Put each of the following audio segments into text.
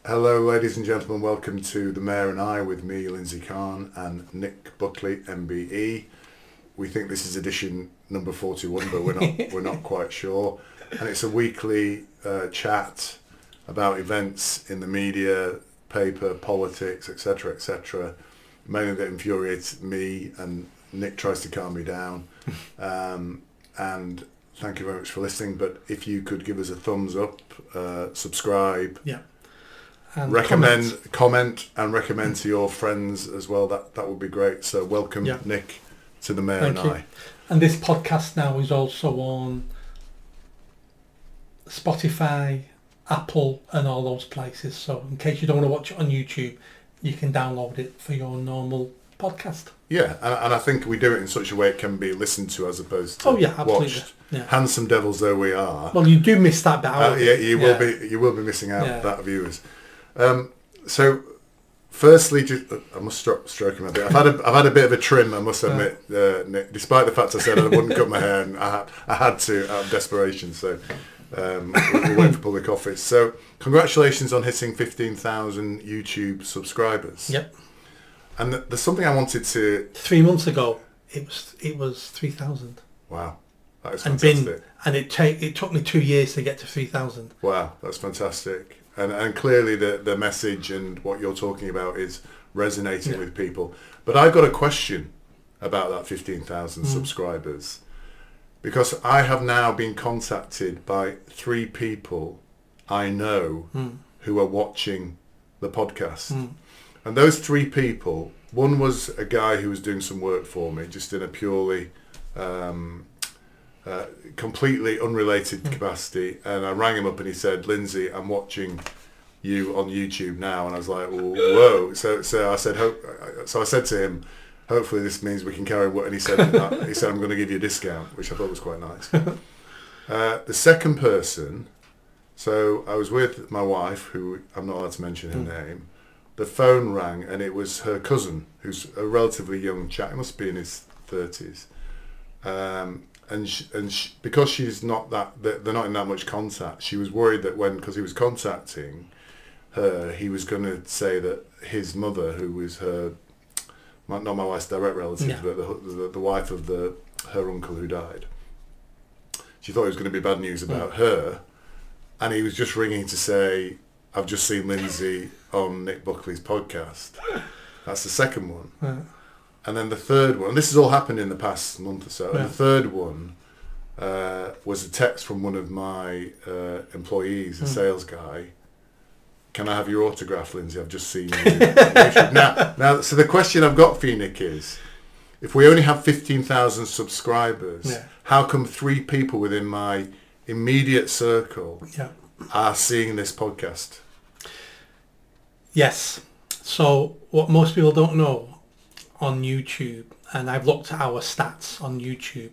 Hello ladies and gentlemen, welcome to The Mayor and I with me, Lindsay Khan, and Nick Buckley, MBE. We think this is edition number 41, but we're not quite sure. And it's a weekly chat about events in the media, paper, politics, etc., mainly that infuriates me, and Nick tries to calm me down. And thank you very much for listening, but if you could give us a thumbs up, subscribe, and comment and recommend to your friends as well, that would be great. So welcome, Nick, to The Mayor and I. And this podcast now is also on Spotify, Apple and all those places. So in case you don't want to watch it on YouTube, you can download it for your normal podcast. Yeah, and I think we do it in such a way it can be listened to as opposed to watched. Yeah. Handsome devils though we are. Well, you do miss that bit out. You will be missing out that, viewers. So, firstly, I must stroke him a bit. I've had a bit of a trim, I must admit, Nick, despite the fact I said I wouldn't cut my hair, and I had to out of desperation. So, we're waiting for public office. So, congratulations on hitting 15,000 YouTube subscribers. Yep. And there's something I wanted to. 3 months ago, it was 3,000. Wow, that is fantastic. And it took me 2 years to get to 3,000. Wow, that's fantastic. And clearly the message and what you're talking about is resonating with people. But I've got a question about that 15,000 subscribers, because I have now been contacted by 3 people I know who are watching the podcast. And those 3 people, one was a guy who was doing some work for me, just in a purely completely unrelated capacity, and I rang him up and he said, "Lindsay, I'm watching you on YouTube now." And I was like, "Whoa!" So I said, I said to him, "Hopefully this means we can carry on." And he said, "I'm going to give you a discount," which I thought was quite nice. The second person, so I was with my wife, who I'm not allowed to mention her name. The phone rang and it was her cousin, who's a relatively young chap. He must be in his 30s. And because she's not they're not in that much contact, she was worried that because he was contacting her, he was going to say that his mother, who was not my wife's direct relative, but the wife of her uncle who died, she thought it was going to be bad news about her, and he was just ringing to say, "I've just seen Lindsay on Nick Buckley's podcast." That's the second one. And then the third one, this has all happened in the past month or so, and the third one was a text from one of my employees, a sales guy. "Can I have your autograph, Lindsay? I've just seen you." Now, so the question I've got for you, Nick, is, if we only have 15,000 subscribers, how come 3 people within my immediate circle are seeing this podcast? Yes. So what most people don't know on YouTube, and I've looked at our stats on YouTube,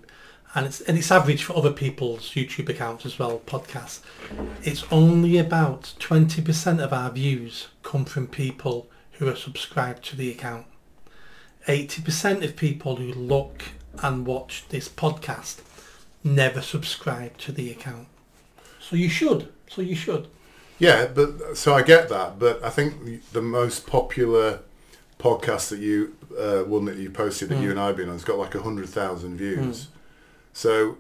and it's average for other people's YouTube accounts as well, podcasts. It's only about 20% of our views come from people who are subscribed to the account. 80% of people who look and watch this podcast never subscribe to the account. So you should. Yeah, but so I get that, but I think the most popular podcast that one that you posted that you and I've been on, has got like 100,000 views. So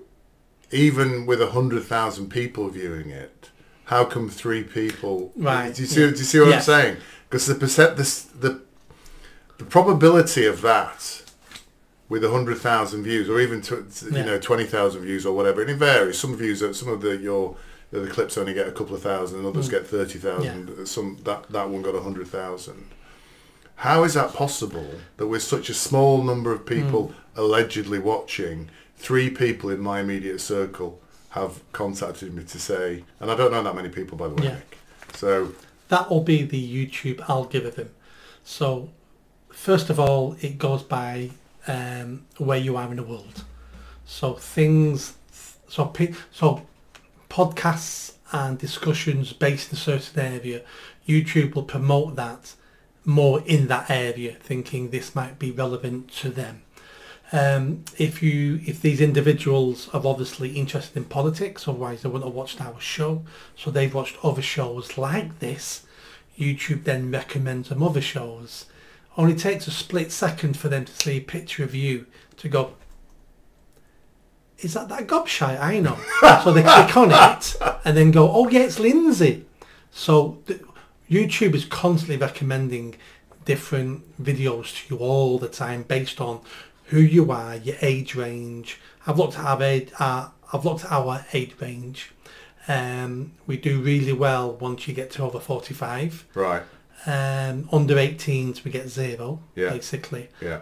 even with 100,000 people viewing it, how come 3 people? Right. Do you see what I'm saying? Because the probability of that with 100,000 views, or even 20,000 views or whatever, and it varies. Some of the clips only get a couple of thousand, and others get 30,000. Some that one got 100,000. How is that possible that with such a small number of people allegedly watching, 3 people in my immediate circle have contacted me to say, and I don't know that many people, by the way, Nick. So that will be the YouTube algorithm. So first of all, it goes by where you are in the world. So podcasts and discussions based in a certain area, YouTube will promote that more in that area, thinking this might be relevant to them. If these individuals are obviously interested in politics, otherwise they wouldn't have watched our show, so they've watched other shows like this, YouTube then recommends them other shows. Only takes a split second for them to see a picture of you to go, is that gobshite? I know. So they click on it and then go, oh yeah, it's Lindsay. So YouTube is constantly recommending different videos to you all the time based on who you are, your age range. I've looked at our age range. We do really well once you get to over 45. Right. Under 18s we get 0, basically. Yeah.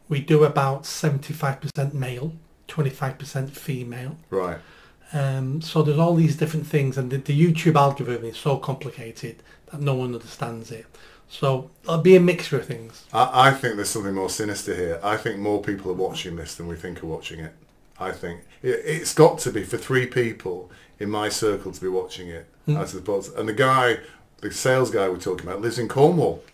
We do about 75% male, 25% female. Right. So there's all these different things, and the YouTube algorithm is so complicated that no one understands it. So it'll be a mixture of things. I think there's something more sinister here. I think more people are watching this than we think are watching it. I think it's got to be for 3 people in my circle to be watching it. I suppose. And the sales guy we're talking about, lives in Cornwall.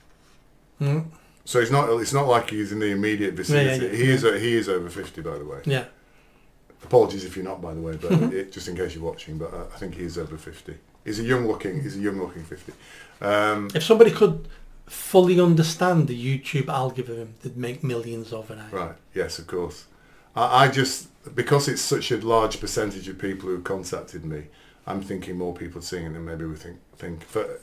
So it's not like he's in the immediate vicinity. He is over 50, by the way. Yeah. Apologies if you're not, by the way, but just in case you're watching. But I think he is over 50. He's a young looking 50. If somebody could fully understand the YouTube algorithm, they'd make millions overnight. Right. Yes, of course. I just, because it's such a large percentage of people who've contacted me, I'm thinking more people seeing it than maybe we think.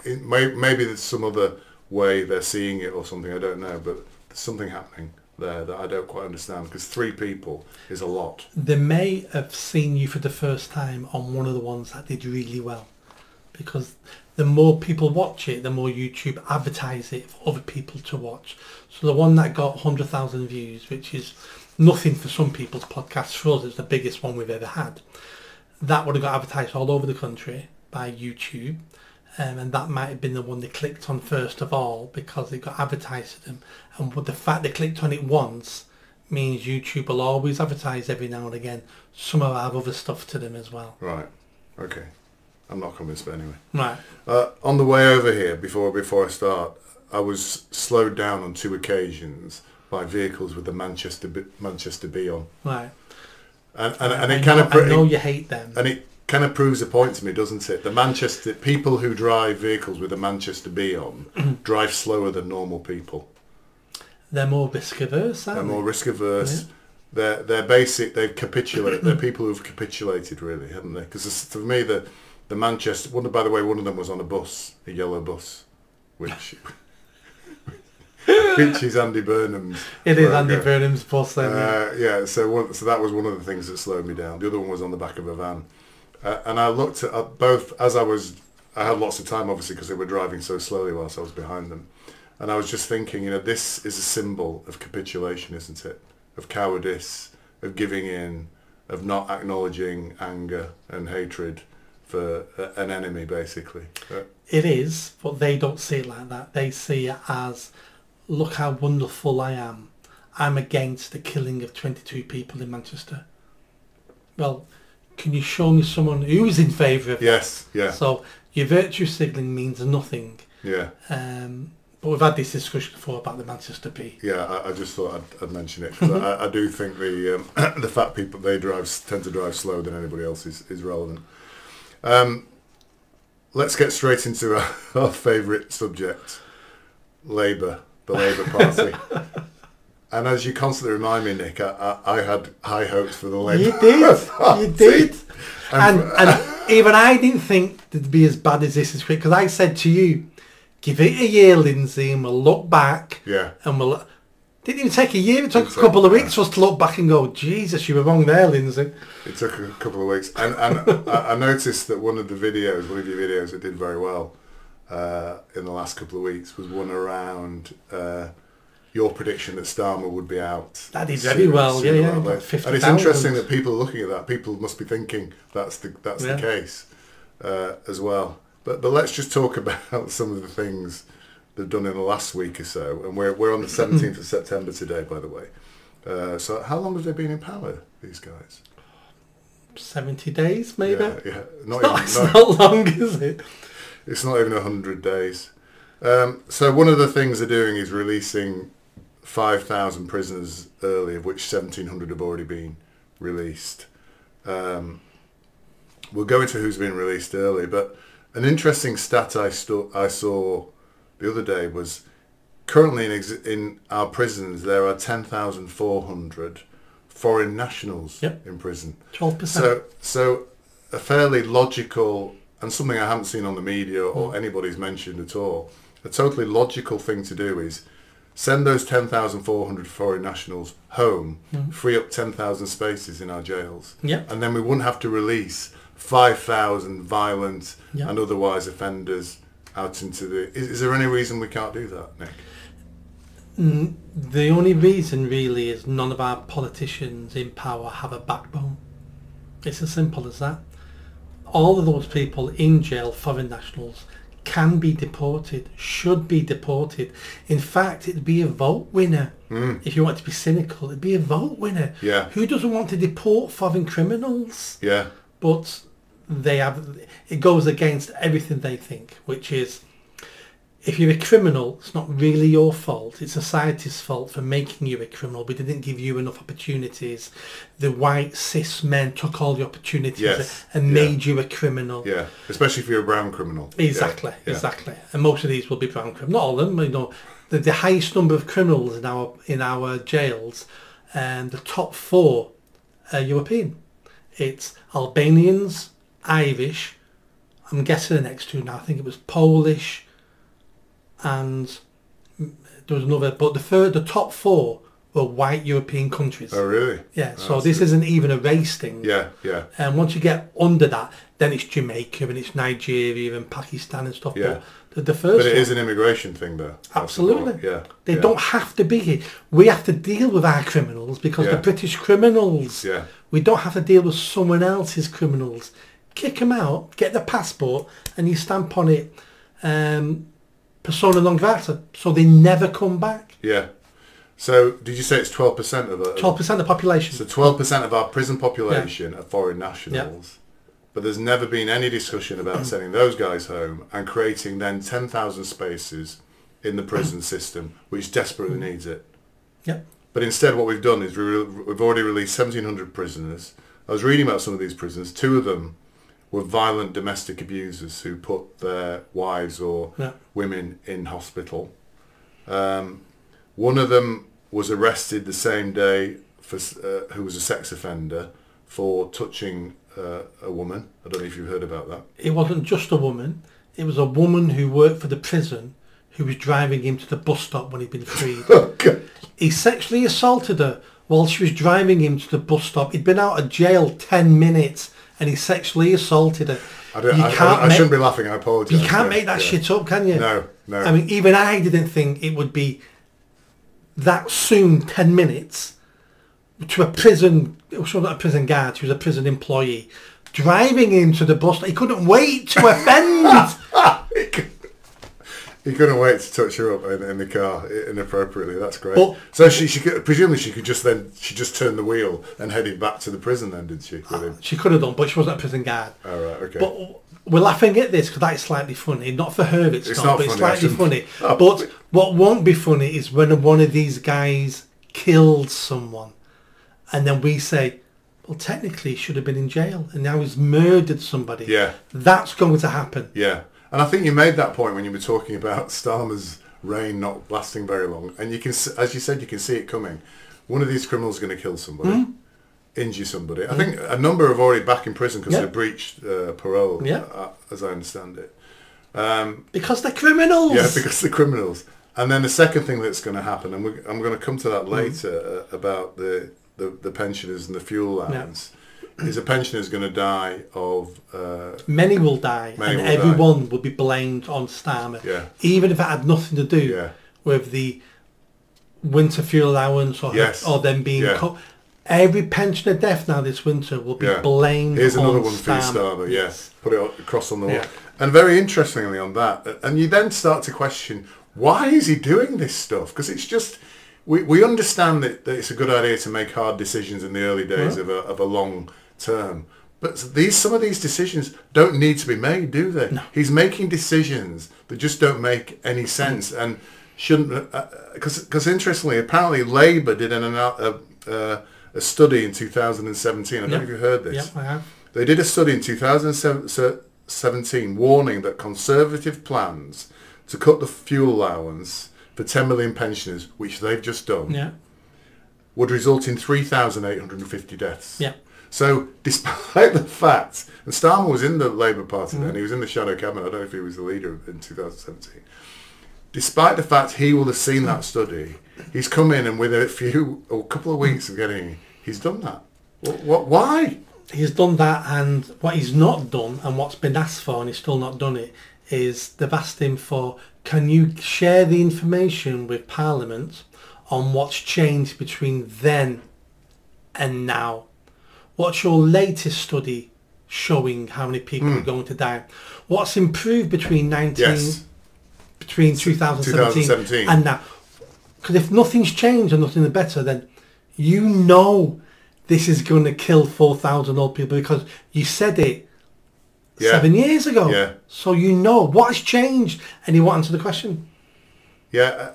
Maybe there's some other way they're seeing it or something. I don't know, but there's something happening there that I don't quite understand, because 3 people is a lot. They may have seen you for the first time on one of the ones that did really well, because the more people watch it, the more YouTube advertise it for other people to watch. So the one that got 100,000 views, which is nothing for some people's podcasts, for us it's the biggest one we've ever had, that would have got advertised all over the country by YouTube. And that might have been the one they clicked on first of all, because it got advertised to them. And with the fact they clicked on it once means YouTube will always advertise every now and again some of our other stuff to them as well. Right. Okay. I'm not convinced, but anyway. Right. On the way over here, before I start, I was slowed down on 2 occasions by vehicles with the Manchester B on. Right. And it kind of... I know you hate them. And it kind of proves a point to me, doesn't it? The people who drive vehicles with a Manchester B on drive slower than normal people. They're more risk averse, aren't they? They're more risk averse. Yeah. They've capitulated. They're people who've capitulated, really, haven't they? Because for me, the Manchester... by the way, one of them was on a bus, a yellow bus, which is Andy Burnham's. It is Andy Burnham's bus, then. Yeah, so that was one of the things that slowed me down. The other one was on the back of a van. And I looked at both as I had lots of time, obviously, because they were driving so slowly whilst I was behind them. And I was just thinking, this is a symbol of capitulation, isn't it? Of cowardice, of giving in, of not acknowledging anger and hatred for an enemy, basically. It is, but they don't see it like that. They see it as, look how wonderful I am. I'm against the killing of 22 people in Manchester. Well, can you show me someone who's in favour of it? Yes, yeah. So your virtue signalling means nothing. Yeah. But we've had this discussion before about the Manchester B. Yeah, I just thought I'd mention it, because I do think the fat people, they tend to drive slower than anybody else is relevant. Let's get straight into our favourite subject, Labour, the Labour Party. And as you constantly remind me, Nick, I had high hopes for the Labour Party. You did. And even I didn't think it'd be as bad as this, because I said to you, give it a year, Lindsay, and we'll look back. Yeah. And didn't even take a year. It took a couple of weeks for us to look back and go, Jesus, you were wrong there, Lindsay. It took a couple of weeks. And I noticed that one of your videos that did very well in the last couple of weeks was one around your prediction that Starmer would be out. That did very well, yeah. About 50,000. And it's interesting that people are looking at that. People must be thinking that's the case as well. But let's just talk about some of the things they've done in the last week or so. And we're on the 17th of September today, by the way. So how long have they been in power, these guys? 70 days, maybe? Yeah. It's not long, is it? It's not even 100 days. So one of the things they're doing is releasing 5,000 prisoners early, of which 1,700 have already been released. We'll go into who's been released early, but An interesting stat I saw the other day was currently in our prisons there are 10,400 foreign nationals in prison. 12%. So a fairly logical, and something I haven't seen on the media or anybody's mentioned at all, a totally logical thing to do is send those 10,400 foreign nationals home, free up 10,000 spaces in our jails, and then we wouldn't have to release 5,000 violent and otherwise offenders out into the... Is there any reason we can't do that, Nick? The only reason really is none of our politicians in power have a backbone. It's as simple as that. All of those people in jail, foreign nationals, can be deported, should be deported. In fact, it'd be a vote winner. If you want to be cynical, it'd be a vote winner. Yeah. Who doesn't want to deport foreign criminals? Yeah. But it goes against everything they think, which is, if you're a criminal, it's not really your fault. It's society's fault for making you a criminal. We didn't give you enough opportunities. The white cis men took all the opportunities and made you a criminal. Yeah, especially if you're a brown criminal. Exactly, exactly. And most of these will be brown criminals. Not all of them. You know, the highest number of criminals in our jails, and the top 4 are European. It's Albanians, Irish. I'm guessing the next 2 now. I think it was Polish. And there was another, but the top 4 were white European countries. Oh, really? Yeah, so this isn't even a race thing. Yeah, yeah. And once you get under that, then it's Jamaica and it's Nigeria and Pakistan and stuff. Yeah. But the first But it is an immigration thing, though. Absolutely. Yeah. They don't have to be here. We have to deal with our criminals because they're British criminals. Yeah. We don't have to deal with someone else's criminals. Kick them out, get the passport, and you stamp on it persona non grata, so they never come back. Yeah. So, did you say it's 12% of it? 12% of the population. So 12% of our prison population are foreign nationals. But there's never been any discussion about sending those guys home and creating then 10,000 spaces in the prison system, which desperately needs it. Yeah. But instead what we've done is we've already released 1,700 prisoners. I was reading about some of these prisoners. 2 of them were violent domestic abusers who put their wives or women in hospital. One of them was arrested the same day for who was a sex offender for touching a woman. I don't know if you've heard about that. It wasn't just a woman. It was a woman who worked for the prison who was driving him to the bus stop when he'd been freed. Okay. He sexually assaulted her while she was driving him to the bus stop. He'd been out of jail 10 minutes and he sexually assaulted her. I shouldn't be laughing, I apologise. You can't make that shit up, can you? No. I mean, even I didn't think it would be that soon, 10 minutes, to a prison, she wasn't a prison guard, she was a prison employee, driving him to the bus. He couldn't wait to offend. He couldn't wait to touch her up in the car inappropriately. That's great. But, so she could, presumably she just turned the wheel and headed back to the prison then, did she? She could have done, but she wasn't a prison guard. Oh, right, okay. But we're laughing at this because that's slightly funny. Not for her, it's not, but funny, it's slightly funny. But what won't be funny is when one of these guys killed someone and then we say, well, technically he should have been in jail and now he's murdered somebody. Yeah. That's going to happen. Yeah. And I think you made that point when you were talking about Starmer's reign not lasting very long. And you can, as you said, you can see it coming. One of these criminals is going to kill somebody, injure somebody. I think a number are already back in prison because they breached parole, as I understand it. Because they're criminals. Yeah, because they're criminals. And then the second thing that's going to happen, and I'm going to come to that later, about the pensioners and the fuel allowance. Is a pensioner is going to die of... many will die, and everyone will be blamed on Starmer. Yeah. Even if it had nothing to do with the winter fuel allowance or them being cut. Every pensioner death now this winter will be blamed on Starmer. Here's another one for you, Starmer. Yes. Put it across on the wall. And very interestingly on that, and you then start to question, why is he doing this stuff? Because it's just... We understand that it's a good idea to make hard decisions in the early days of a long term, but some of these decisions don't need to be made, do they? No. He's making decisions that just don't make any sense and shouldn't. Because interestingly, apparently Labour did a study in 2017. I don't know if you heard this. Yeah, I have. They did a study in 2017 2017 warning that Conservative plans to cut the fuel allowance for 10 million pensioners, which they've just done, Yeah. would result in 3,850 deaths. Yeah. So despite the fact, and Starmer was in the Labour Party then, he was in the shadow cabinet, I don't know if he was the leader in 2017. Despite the fact he will have seen that study, he's come in and with a couple of weeks of getting, he's done that. Why? He's done that, and what he's not done, and what's been asked for, and he's still not done it, is they've asked him for, can you share the information with Parliament on what's changed between then and now? What's your latest study showing how many people are going to die? What's improved between 2017 and now? Because if nothing's changed and nothing better, then you know this is going to kill 4,000 old people because you said it 7 years ago. Yeah. So you know what's changed, and you won't answer the question. Yeah,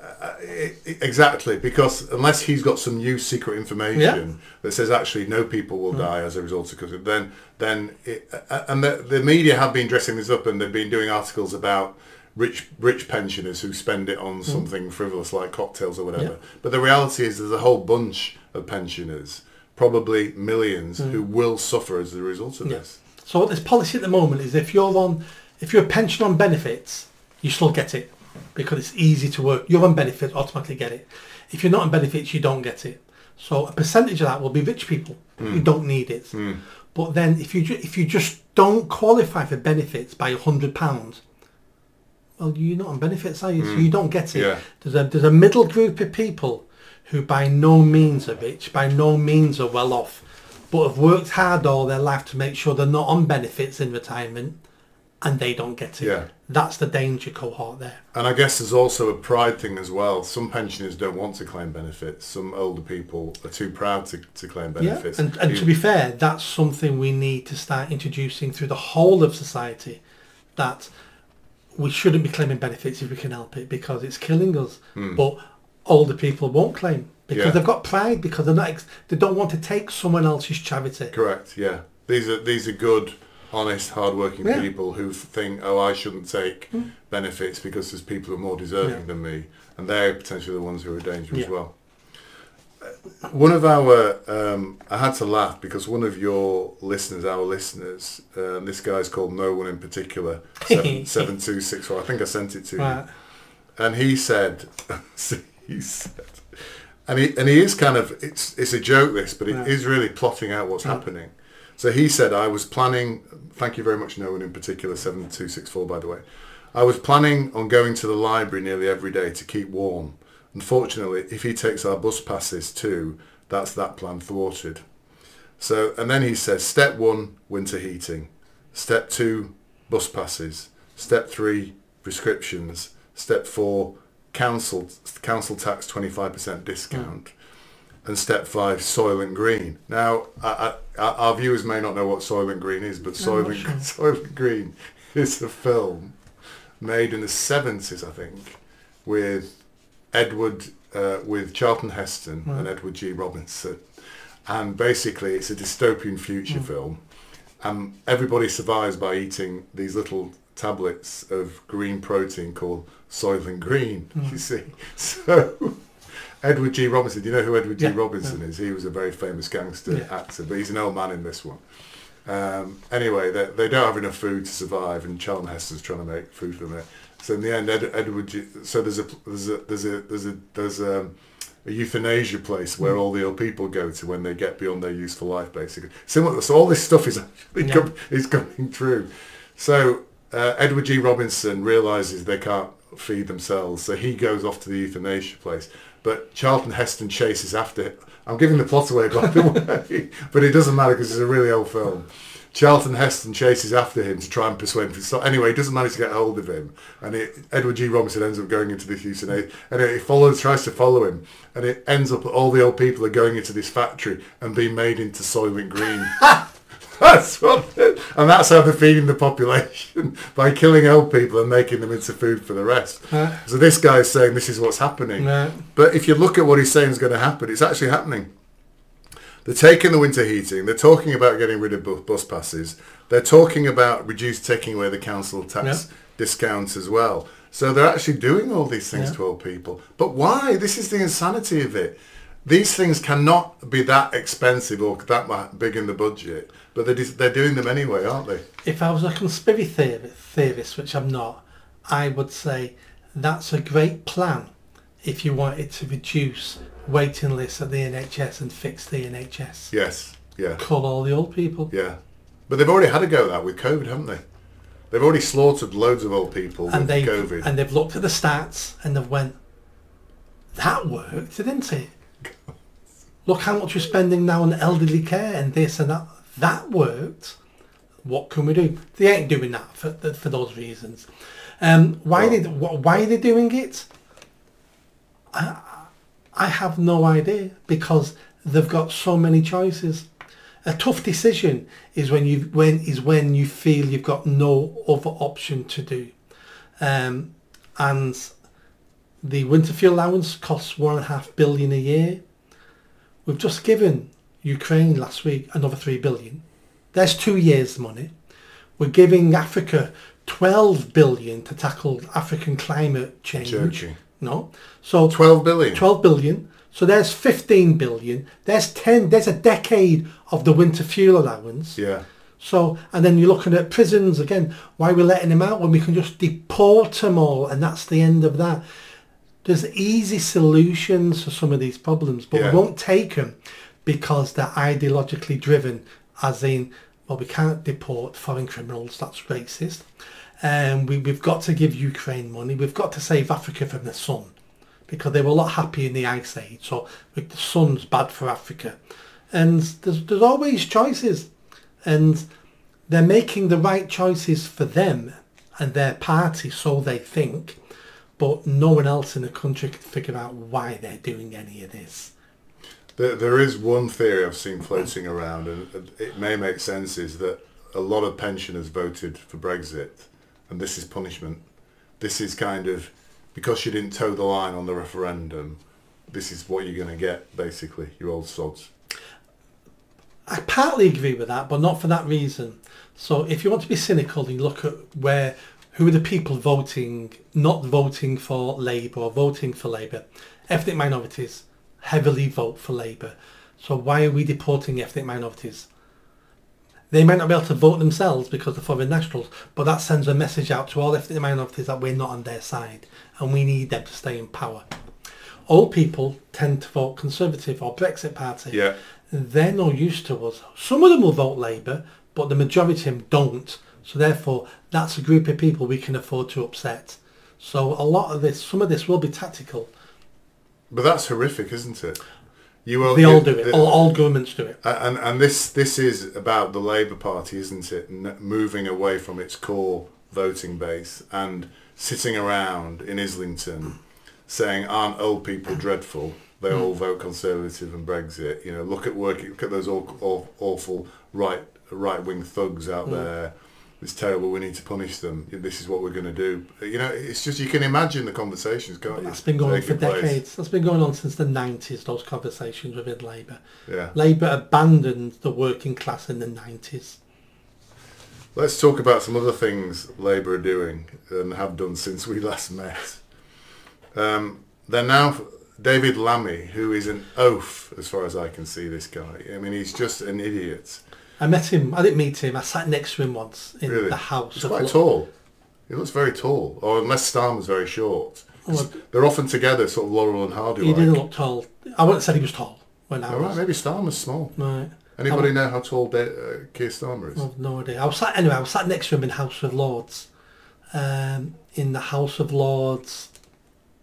exactly. Because unless he's got some new secret information that says actually no people will die as a result of COVID, then the media have been dressing this up, and they've been doing articles about rich pensioners who spend it on something frivolous like cocktails or whatever. But the reality is there's a whole bunch of pensioners, probably millions, who will suffer as a result of this. So what this policy at the moment is, if you're a pension on benefits, you still get it because it's easy to work. You're on benefits, automatically get it. If you're not on benefits, you don't get it. So a percentage of that will be rich people who don't need it. But then if you just don't qualify for benefits by £100, well, you're not on benefits, are you? So you don't get it. Yeah. There's a middle group of people who by no means are rich, by no means are well off, but have worked hard all their life to make sure they're not on benefits in retirement, and they don't get it. Yeah. That's the danger cohort there. And I guess there's also a pride thing as well. Some pensioners don't want to claim benefits. Some older people are too proud to claim benefits. Yeah. And to be fair, that's something we need to start introducing through the whole of society, that we shouldn't be claiming benefits if we can help it, because it's killing us. But older people won't claim because they've got pride, because they don't want to take someone else's charity. Correct. Yeah. These are good, honest, hard-working people who think, oh, I shouldn't take benefits because there's people who are more deserving than me, and they're potentially the ones who are in danger as well. One of our, I had to laugh because one of your listeners, this guy's called No One in Particular, 7264. I think I sent it to you, and he said, and he is kind of, it's a joke this, but it is really plotting out what's happening. So he said, I was planning, thank you very much, No One in Particular, 7264, by the way. I was planning on going to the library nearly every day to keep warm. Unfortunately, if he takes our bus passes too, that's that plan thwarted. So, and then he says, step 1, winter heating. Step 2, bus passes. Step 3, prescriptions. Step 4, council tax 25% discount. And step 5, Soylent Green. Now, our viewers may not know what Soylent Green is, but Soylent Green is a film made in the 70s, I think, with Charlton Heston and Edward G. Robinson. And basically, it's a dystopian future film. And everybody survives by eating these little tablets of green protein called Soylent Green, you see. So... Edward G. Robinson, do you know who Edward G. Robinson is? He was a very famous gangster actor, but he's an old man in this one. Anyway, they don't have enough food to survive, and Charlton Heston's trying to make food for them. So in the end, Edward G. So there's a euthanasia place where all the old people go to when they get beyond their useful life, basically. Similar. So all this stuff is actually is coming true. So Edward G. Robinson realises they can't feed themselves, so he goes off to the euthanasia place. But Charlton Heston chases after him. I'm giving the plot away, by the way, but it doesn't matter because it's a really old film. Charlton Heston chases after him to try and persuade him to stop. Anyway, he doesn't manage to get hold of him, and Edward G. Robinson ends up going into this euthanasia. Anyway, he tries to follow him, and it ends up that all the old people are going into this factory and being made into Soylent Green. That's how they're feeding the population, by killing old people and making them into food for the rest. So this guy's saying this is what's happening. But if you look at what he's saying is going to happen, it's actually happening. They're taking the winter heating. They're talking about getting rid of bus passes. They're talking about taking away the council tax discounts as well. So they're actually doing all these things to old people. But why? This is the insanity of it. These things cannot be that expensive or that big in the budget, but they're doing them anyway, aren't they? If I was a conspiracy theorist, which I'm not, I would say that's a great plan if you wanted to reduce waiting lists at the NHS and fix the NHS. Yes, yeah. Call all the old people. Yeah. But they've already had a go at that with COVID, haven't they? They've already slaughtered loads of old people with COVID. And they've looked at the stats and they've went, that worked, didn't it? Look how much we're spending now on elderly care and this and that. That worked. What can we do? They ain't doing that for those reasons. Why are they doing it? I have no idea, because they've got so many choices. A tough decision is when you feel you've got no other option to do. And the winter fuel allowance costs $1.5 billion a year. We've just given Ukraine last week another $3 billion. There's 2 years' money. We're giving Africa $12 billion to tackle African climate change. Joking. No. So 12 billion. 12 billion. So there's 15 billion. There's a decade of the winter fuel allowance. Yeah. So, and then you're looking at prisons again. Why are we letting them out when we can just deport them all and that's the end of that? There's easy solutions for some of these problems, but we won't take them because they're ideologically driven, as in, well, we can't deport foreign criminals, that's racist. We've got to give Ukraine money. We've got to save Africa from the sun, because they were a lot happier in the Ice Age. So the sun's bad for Africa. And there's always choices. And they're making the right choices for them and their party, so they think. But no one else in the country can figure out why they're doing any of this. There is one theory I've seen floating around, and it may make sense, is that a lot of pensioners voted for Brexit, and this is punishment. This is kind of, because you didn't toe the line on the referendum, this is what you're going to get, basically, you old sods. I partly agree with that, but not for that reason. So if you want to be cynical, you look at who are the people not voting for Labour or voting for Labour. Ethnic minorities heavily vote for Labour. So why are we deporting ethnic minorities? They might not be able to vote themselves because they're foreign nationals, but that sends a message out to all ethnic minorities that we're not on their side and we need them to stay in power. Old people tend to vote Conservative or Brexit Party. Yeah. They're no use to us. Some of them will vote Labour, but the majority of them don't. So therefore, that's a group of people we can afford to upset. So some of this will be tactical. But that's horrific, isn't it? They all do it. All governments do it. And this is about the Labour Party, isn't it? Moving away from its core voting base and sitting around in Islington saying, aren't old people dreadful? They all vote Conservative and Brexit. You know, look at those awful right-wing thugs out there. It's terrible. We need to punish them. This is what we're going to do. You know, it's just, you can imagine the conversations, can't you? That's been going on for decades. That's been going on since the 90s, those conversations within Labour. Yeah. Labour abandoned the working class in the 90s. Let's talk about some other things Labour are doing and have done since we last met. They're now... David Lammy, who is an oaf as far as I can see, this guy. I mean, he's just an idiot. I met him. I didn't meet him. I sat next to him once in the house. He's quite tall. He looks very tall. Or unless Starmer's very short. They're often together, sort of Laurel and Hardy. He didn't look tall. I wouldn't have said he was tall when I was. Right, maybe Starmer's small. Right. Anybody know how tall Keir Starmer is? I have no idea. I was sat next to him in House of Lords. In the House of Lords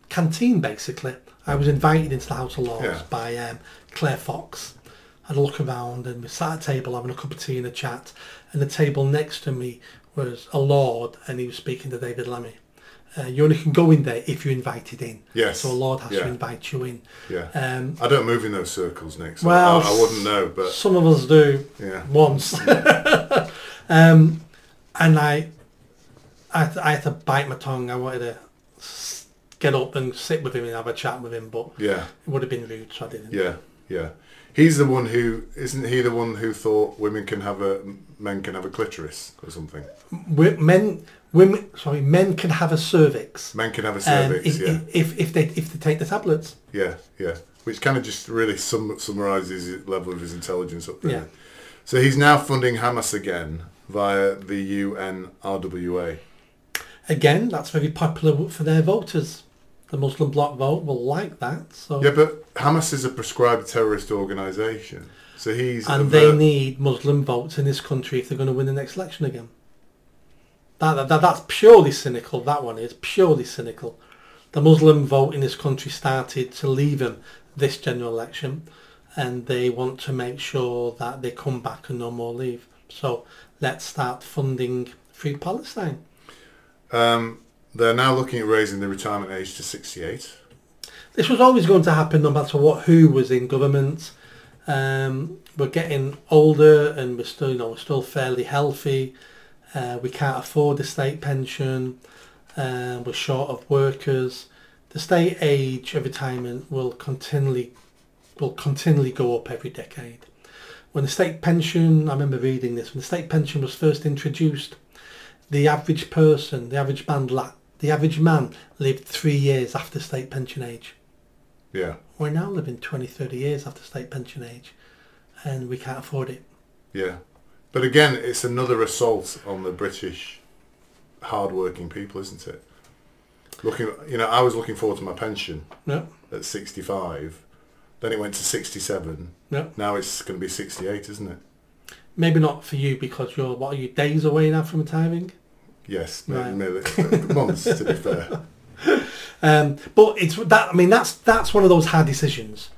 canteen, basically. I was invited into the House of Lords by Claire Fox. I had a look around and we sat at a table having a cup of tea and a chat, and the table next to me was a lord and he was speaking to David Lammy. You only can go in there if you're invited in. Yes. So a lord has to invite you in. Yeah. I don't move in those circles, Nick, so well, I wouldn't know. But some of us do once. And I had to bite my tongue. I wanted to get up and sit with him and have a chat with him, but it would have been rude, so I didn't. Yeah, yeah. He's the one who isn't he the one who thought men can have a clitoris or something? Men can have a cervix. Men can have a cervix, if they take the tablets. Yeah, yeah. Which kind of just really summarises his level of his intelligence up there. Yeah. So he's now funding Hamas again via the UNRWA. Again, that's very popular for their voters. The Muslim bloc vote will like that. So yeah, but Hamas is a prescribed terrorist organisation. So they need Muslim votes in this country if they're going to win the next election again. That's purely cynical. That one is purely cynical. The Muslim vote in this country started to leave them this general election, and they want to make sure that they come back and no more leave. So let's start funding Free Palestine. They're now looking at raising the retirement age to 68. This was always going to happen no matter who was in government. We're getting older and we're still fairly healthy. We can't afford the state pension. We're short of workers. The state age of retirement will continually go up every decade. When the state pension, I remember reading this, when the state pension was first introduced, the average person, the average man lived 3 years after state pension age. Yeah. We're now living 20, 30 years after state pension age, and we can't afford it. Yeah. But again, it's another assault on the British hard-working people, isn't it? I was looking forward to my pension at 65. Then it went to 67. Yeah. Now it's going to be 68, isn't it? Maybe not for you because are you days away now from retiring? Yes, right. maybe months to be fair. But it's that. I mean, that's one of those hard decisions.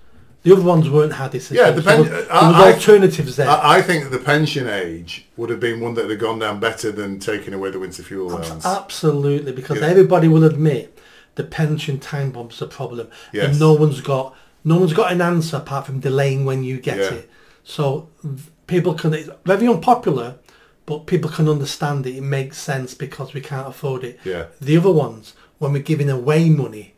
The other ones weren't hard decisions. Yeah, there was alternatives there. I think the pension age would have been one that had gone down better than taking away the winter fuel allowance. Absolutely, because everybody will admit the pension time bomb's a problem, and no one's got an answer apart from delaying when you get it. So people can. It's very unpopular, but people can understand it. It makes sense because we can't afford it. Yeah. The other ones, when we're giving away money,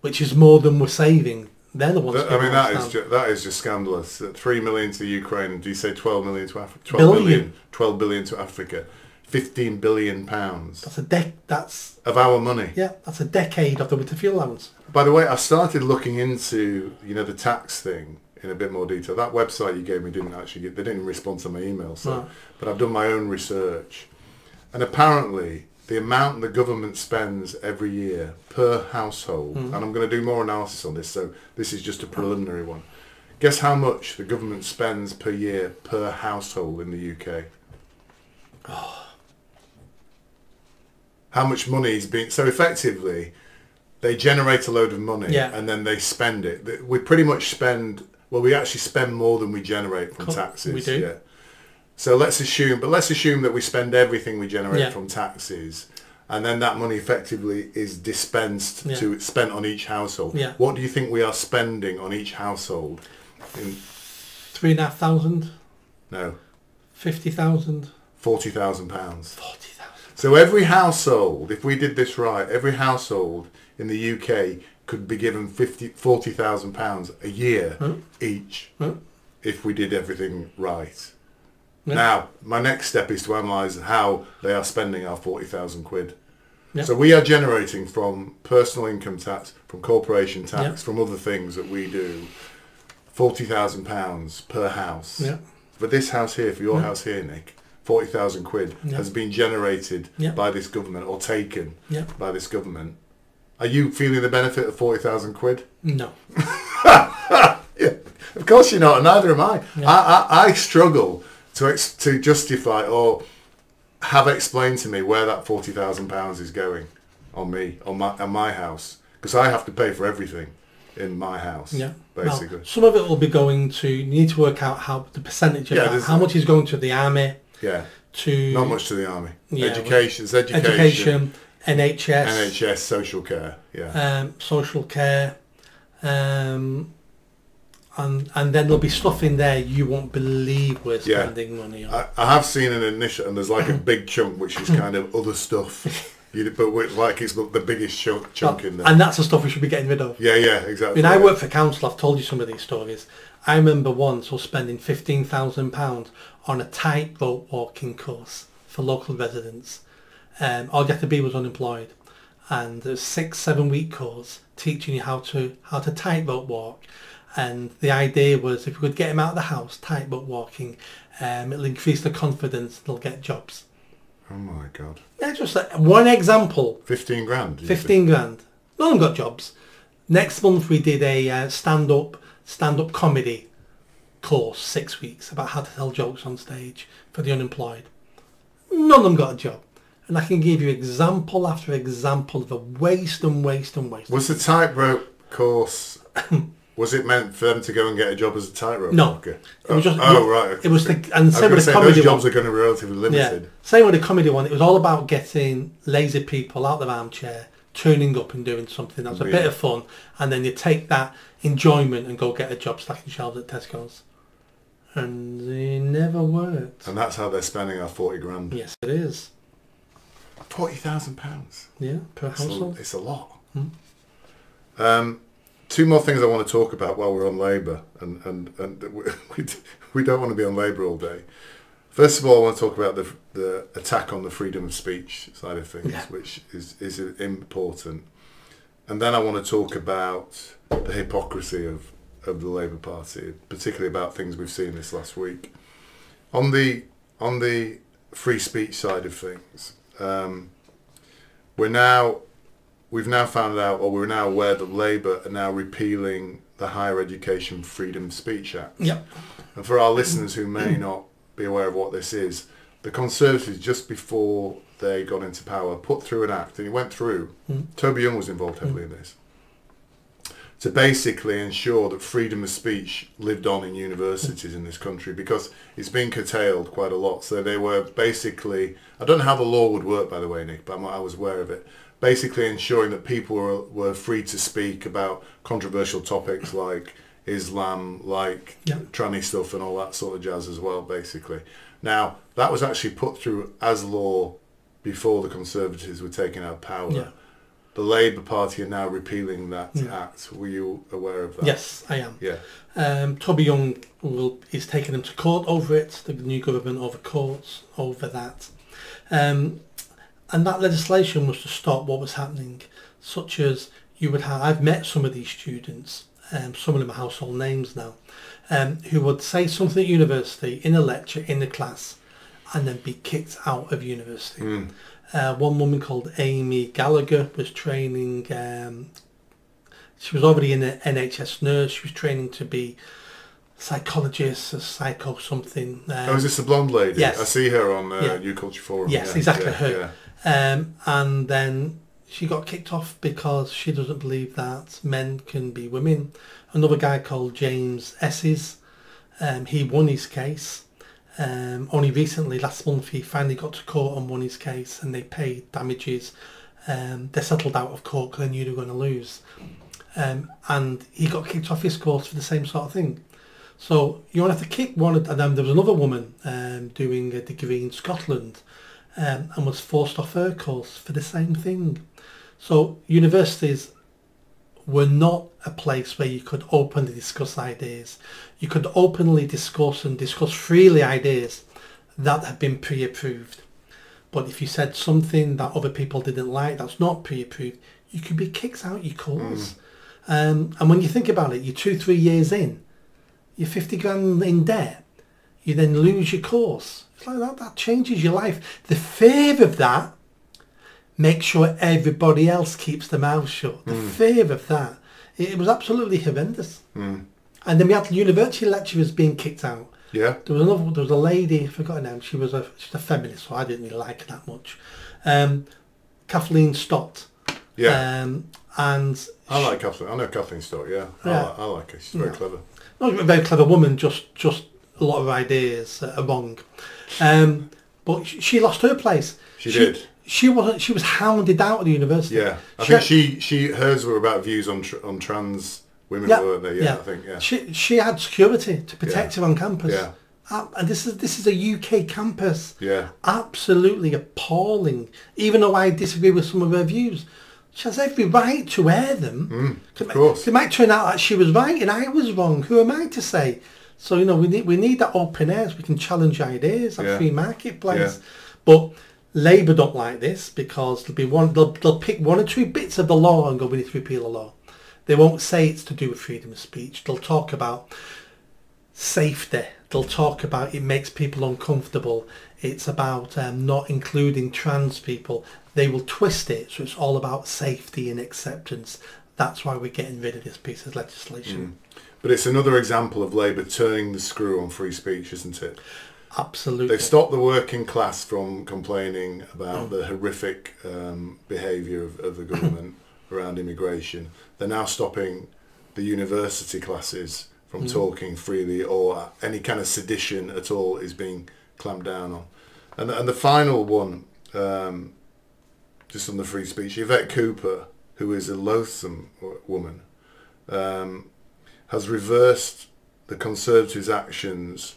which is more than we're saving. They're the ones. That is just scandalous. 3 million to Ukraine. Do you say 12 million to Africa? 12 billion to Africa. 15 billion pounds. That's of our money. Yeah, that's a decade of the winter fuel allowance. By the way, I started looking into the tax thing in a bit more detail. That website you gave me they didn't respond to my email. But I've done my own research, and apparently the amount the government spends every year per household, and I'm going to do more analysis on this, so this is just a preliminary one. Guess how much the government spends per year per household in the UK? How much money is being... So effectively, they generate a load of money and then they spend it. We pretty much spend... Well, we actually spend more than we generate from taxes. We do. Yeah. So let's assume that we spend everything we generate from taxes, and then that money effectively is dispensed to spent on each household. Yeah. What do you think we are spending on each household? 3,500. No. 50,000. £40,000. 40,000. So every household, if we did this right, every household in the UK could be given £40,000 a year each if we did everything right. Yeah. Now, my next step is to analyse how they are spending our 40,000 quid. Yeah. So we are generating from personal income tax, from corporation tax, from other things that we do, £40,000 per house. Yeah. For this house here, for your house here, Nick, 40,000 quid has been generated by this government or taken by this government. Are you feeling the benefit of 40,000 quid? No. Of course you're not, and neither am I. Yeah. I struggle to justify or have explained to me where that £40,000 is going on my house, because I have to pay for everything in my house. Yeah, basically. Now, some of it will be going to. You need to work out how the percentage of that, how much is going to the army. Yeah. To not much to the army. Yeah, education, NHS, social care. Yeah. Social care. And then there'll be stuff in there you won't believe we're spending money on. I have seen an initial, and there's like a big chunk which is kind of other stuff. Like it's the biggest chunk in there. And that's the stuff we should be getting rid of. Yeah, exactly. I work for council. I've told you some of these stories. I remember once us spending £15,000 on a tightrope walking course for local residents. All you had to be was unemployed, and there's 6-7 week course teaching you how to tightrope walk. And the idea was if we could get them out of the house tightrope walking, it'll increase their confidence. They'll get jobs. Oh my God! Yeah, just like one example. 15 grand. 15 grand. None of them got jobs. Next month we did a stand-up comedy course, 6 weeks, about how to tell jokes on stage for the unemployed. None of them got a job. And I can give you example after example of a waste and waste and waste. Was the tightrope course, was it meant for them to go and get a job as a tightrope walker? It was just, right. Okay. It was and same with the comedy those jobs one. are going to be relatively limited. Yeah. Same with the comedy one. It was all about getting lazy people out of their armchair, turning up and doing something. That was a bit of fun. And then you take that enjoyment and go get a job stacking shelves at Tesco's. And it never worked. And that's how they're spending our 40 grand. Yes, it is. £40,000. Yeah, per household. It's a lot. Two more things I want to talk about while we're on Labour, and we don't want to be on Labour all day. First of all, I want to talk about the attack on the freedom of speech side of things, which is important. And then I want to talk about the hypocrisy of the Labour Party, particularly about things we've seen this last week. On the free speech side of things, we've now found out, or we're now aware that Labour are now repealing the Higher Education Freedom of Speech Act. Yep. And for our listeners who may not be aware of what this is, the Conservatives, just before they got into power, put through an act, and it went through. Toby Young was involved heavily in this, to basically ensure that freedom of speech lived on in universities in this country, because it's been curtailed quite a lot. So they were basically, I don't know how the law would work, by the way, Nick, but I was aware of it, basically ensuring that people were free to speak about controversial topics like Islam, like tranny stuff and all that sort of jazz as well, basically. Now, that was actually put through as law before the Conservatives were taken out of power. Yeah. The Labour Party are now repealing that act. Were you aware of that? Yes, I am. Yeah. Toby Young is taking them to court over it, the new government over courts over that. And that legislation was to stop what was happening, such as you would have, I've met some of these students, some of them are household names now, who would say something at university, in a lecture, in the class, and then be kicked out of university. One woman called Amy Gallagher was training, she was already an NHS nurse, she was training to be psychologist, a psycho something. Is this the blonde lady? Yes. I see her on New Culture Forum. Yes, exactly her. And then she got kicked off because she doesn't believe that men can be women. Another guy called James Esses, he won his case. Only recently, last month, he finally got to court and won his case, and they paid damages. They settled out of court because they knew they were going to lose. And he got kicked off his course for the same sort of thing. So you only have to kick one, and then there was another woman doing a degree in Scotland, and was forced off her course for the same thing. So universities were not a place where you could openly discuss ideas. You could openly discuss freely ideas that had been pre-approved. But if you said something that other people didn't like, that's not pre-approved, you could be kicked out your course. And when you think about it, you're 2-3 years in, you're 50 grand in debt, you then lose your course. It's like that changes your life. The fear of that makes sure everybody else keeps their mouth shut. The fear of that. It was absolutely horrendous. And then we had university lecturers being kicked out. Yeah. There was a lady, I forgot her name, she's a feminist, so I didn't really like her that much. Kathleen Stott. Yeah. And I like Kathleen. I know Kathleen Stott, yeah. I like her. She's very clever. Not a very clever woman, just a lot of ideas are wrong. But she lost her place. She did. She was hounded out of the university. Yeah. I think hers were about views on trans women, weren't they? Yeah, I think, yeah. She had security to protect her on campus. Yeah. And this is a UK campus. Yeah. Absolutely appalling. Even though I disagree with some of her views, she has every right to air them. Of course. It might turn out that she was right and I was wrong. Who am I to say? So, you know, we need that open air so we can challenge ideas, that free marketplace. Yeah. But Labour don't like this because they'll pick one or two bits of the law and go, we need to repeal the law. They won't say it's to do with freedom of speech. They'll talk about safety. They'll talk about it makes people uncomfortable. It's about not including trans people. They will twist it so it's all about safety and acceptance. That's why we're getting rid of this piece of legislation. But it's another example of Labour turning the screw on free speech, isn't it? Absolutely. They've stopped the working class from complaining about the horrific behaviour of the government around immigration. They're now stopping the university classes from talking freely, or any kind of sedition at all is being clamped down on. And the final one, just on the free speech, IET Cooper, who is a loathsome woman, has reversed the Conservatives' actions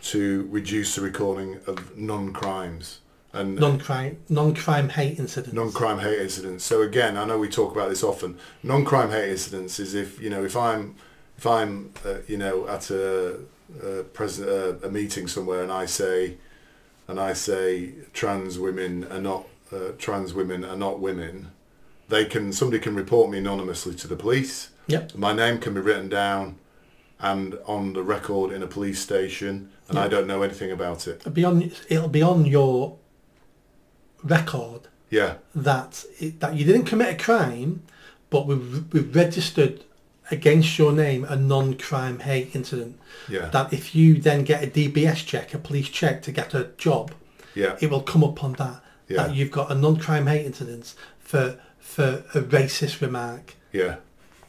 to reduce the recording of non-crimes. And non-crime hate incidents. Non-crime hate incidents. So again, I know we talk about this often. Non-crime hate incidents is if I'm at a meeting somewhere and I say trans women are not women, somebody can report me anonymously to the police. Yep. My name can be written down and on the record in a police station, and I don't know anything about it. It'll be on your record. Yeah. That you didn't commit a crime, but we've registered against your name a non-crime hate incident. Yeah. That if you then get a DBS check, a police check to get a job, it will come up on that. Yeah. That you've got a non-crime hate incident for a racist remark. Yeah.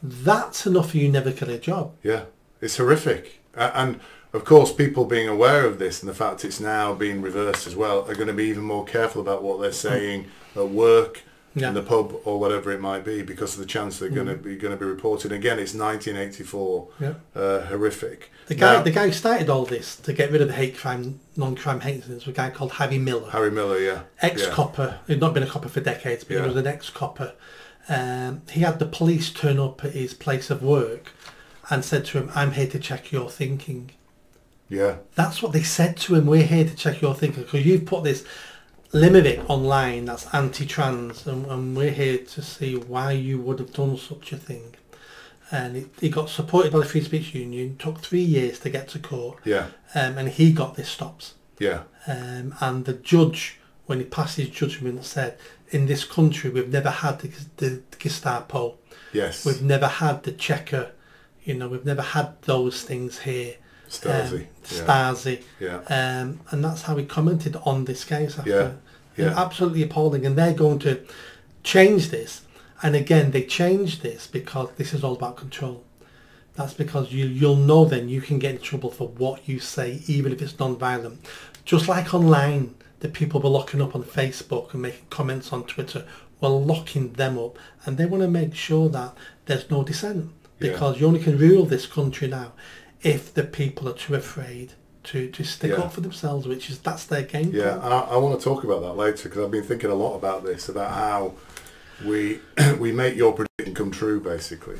That's enough for you never get a job. Yeah. It's horrific. And of course, people being aware of this and the fact it's now being reversed as well are going to be even more careful about what they're saying at work, in the pub, or whatever it might be, because of the chance they're going to be reported. Again, it's 1984. Yeah. Horrific. The guy who started all this to get rid of the hate crime, non-crime hate incidents was a guy called Harry Miller. Harry Miller, yeah. Ex-copper. He'd not been a copper for decades, but he was an ex-copper. He had the police turn up at his place of work and said to him, "I'm here to check your thinking." Yeah. That's what they said to him. "We're here to check your thinking because you've put this limerick online that's anti-trans, and we're here to see why you would have done such a thing." And he got supported by the Free Speech Union. Took 3 years to get to court. Yeah. And he got this stopped. Yeah. And the judge, when he passed his judgment, said, "In this country, we've never had the Gestapo. Yes. We've never had the Checker. We've never had those things here." Stasi. Yeah. And that's how he commented on this case after. Yeah. Absolutely appalling. And they're going to change this. And again, they changed this because this is all about control. That's because you'll know then you can get in trouble for what you say, even if it's non-violent. Just like online, the people were locking up on Facebook and making comments on Twitter, were locking them up. And they want to make sure that there's no dissent. Because you only can rule this country now if the people are too afraid to stick up for themselves, that's their game plan. Yeah, and I want to talk about that later, because I've been thinking a lot about this, about how we make your prediction come true, basically.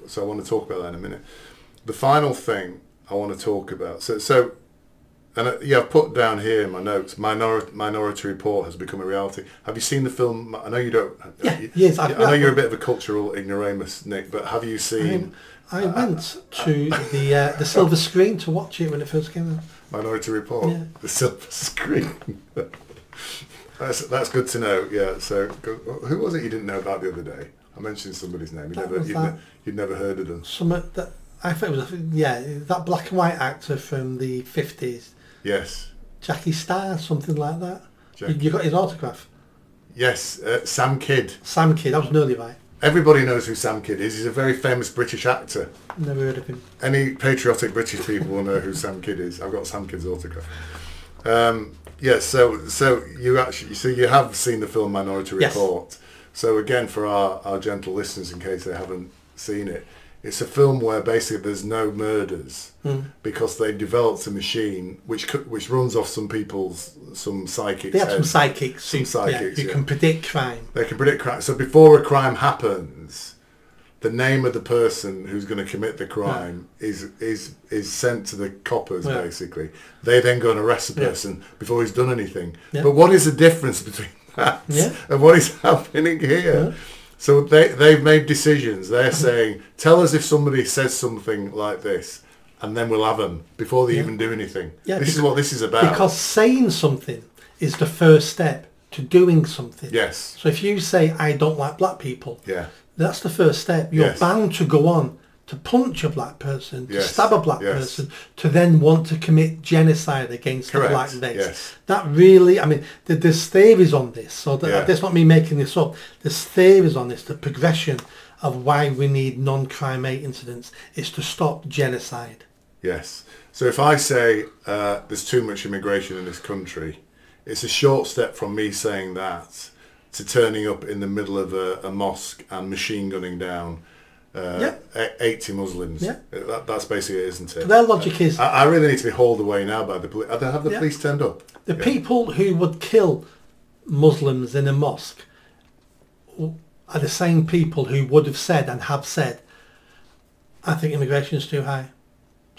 So I want to talk about that in a minute. The final thing I want to talk about, I've put down here in my notes, Minority Report has become a reality. Have you seen the film? I know you don't. Yes, I know you're a bit of a cultural ignoramus, Nick, but have you seen? I went to the silver screen to watch it when it first came out. Minority Report, the silver screen. That's good to know. Yeah. So, who was it you didn't know about the other day? I mentioned somebody's name. You'd never heard of them. I thought it was that black and white actor from the 50s. Yes. Jackie Starr, something like that. You got his autograph? Yes, Sam Kidd. Sam Kidd, that was nearly right. Everybody knows who Sam Kidd is. He's a very famous British actor. Never heard of him. Any patriotic British people will know who Sam Kidd is. I've got Sam Kidd's autograph. So you have seen the film Minority Report. Yes. So again, for our gentle listeners, in case they haven't seen it, It's a film where basically there's no murders because they developed a machine which runs off some psychics. They have some psychics. Some psychics. Who can predict crime. They can predict crime. So before a crime happens, the name of the person who's going to commit the crime is sent to the coppers, basically. They then go and arrest the person before he's done anything. Yeah. But what is the difference between that and what is happening here? Yeah. So they've made decisions. They're saying, tell us if somebody says something like this, and then we'll have them before they even do anything. Yeah, this is what this is about. Because saying something is the first step to doing something. Yes. So if you say, I don't like black people, that's the first step. You're bound to go on to punch a black person, to stab a black person, to then want to commit genocide against the black race. Yes. That really, I mean, there's theories on this, so that's not me making this up. There's theories on this, the progression of why we need non-crime incidents is to stop genocide. Yes. So if I say there's too much immigration in this country, it's a short step from me saying that to turning up in the middle of a mosque and machine gunning down 80 Muslims. Yeah. That's basically it, isn't it? Their logic is... I really need to be hauled away now by the police. Have the police turned up? The people who would kill Muslims in a mosque are the same people who would have said and have said, I think immigration is too high.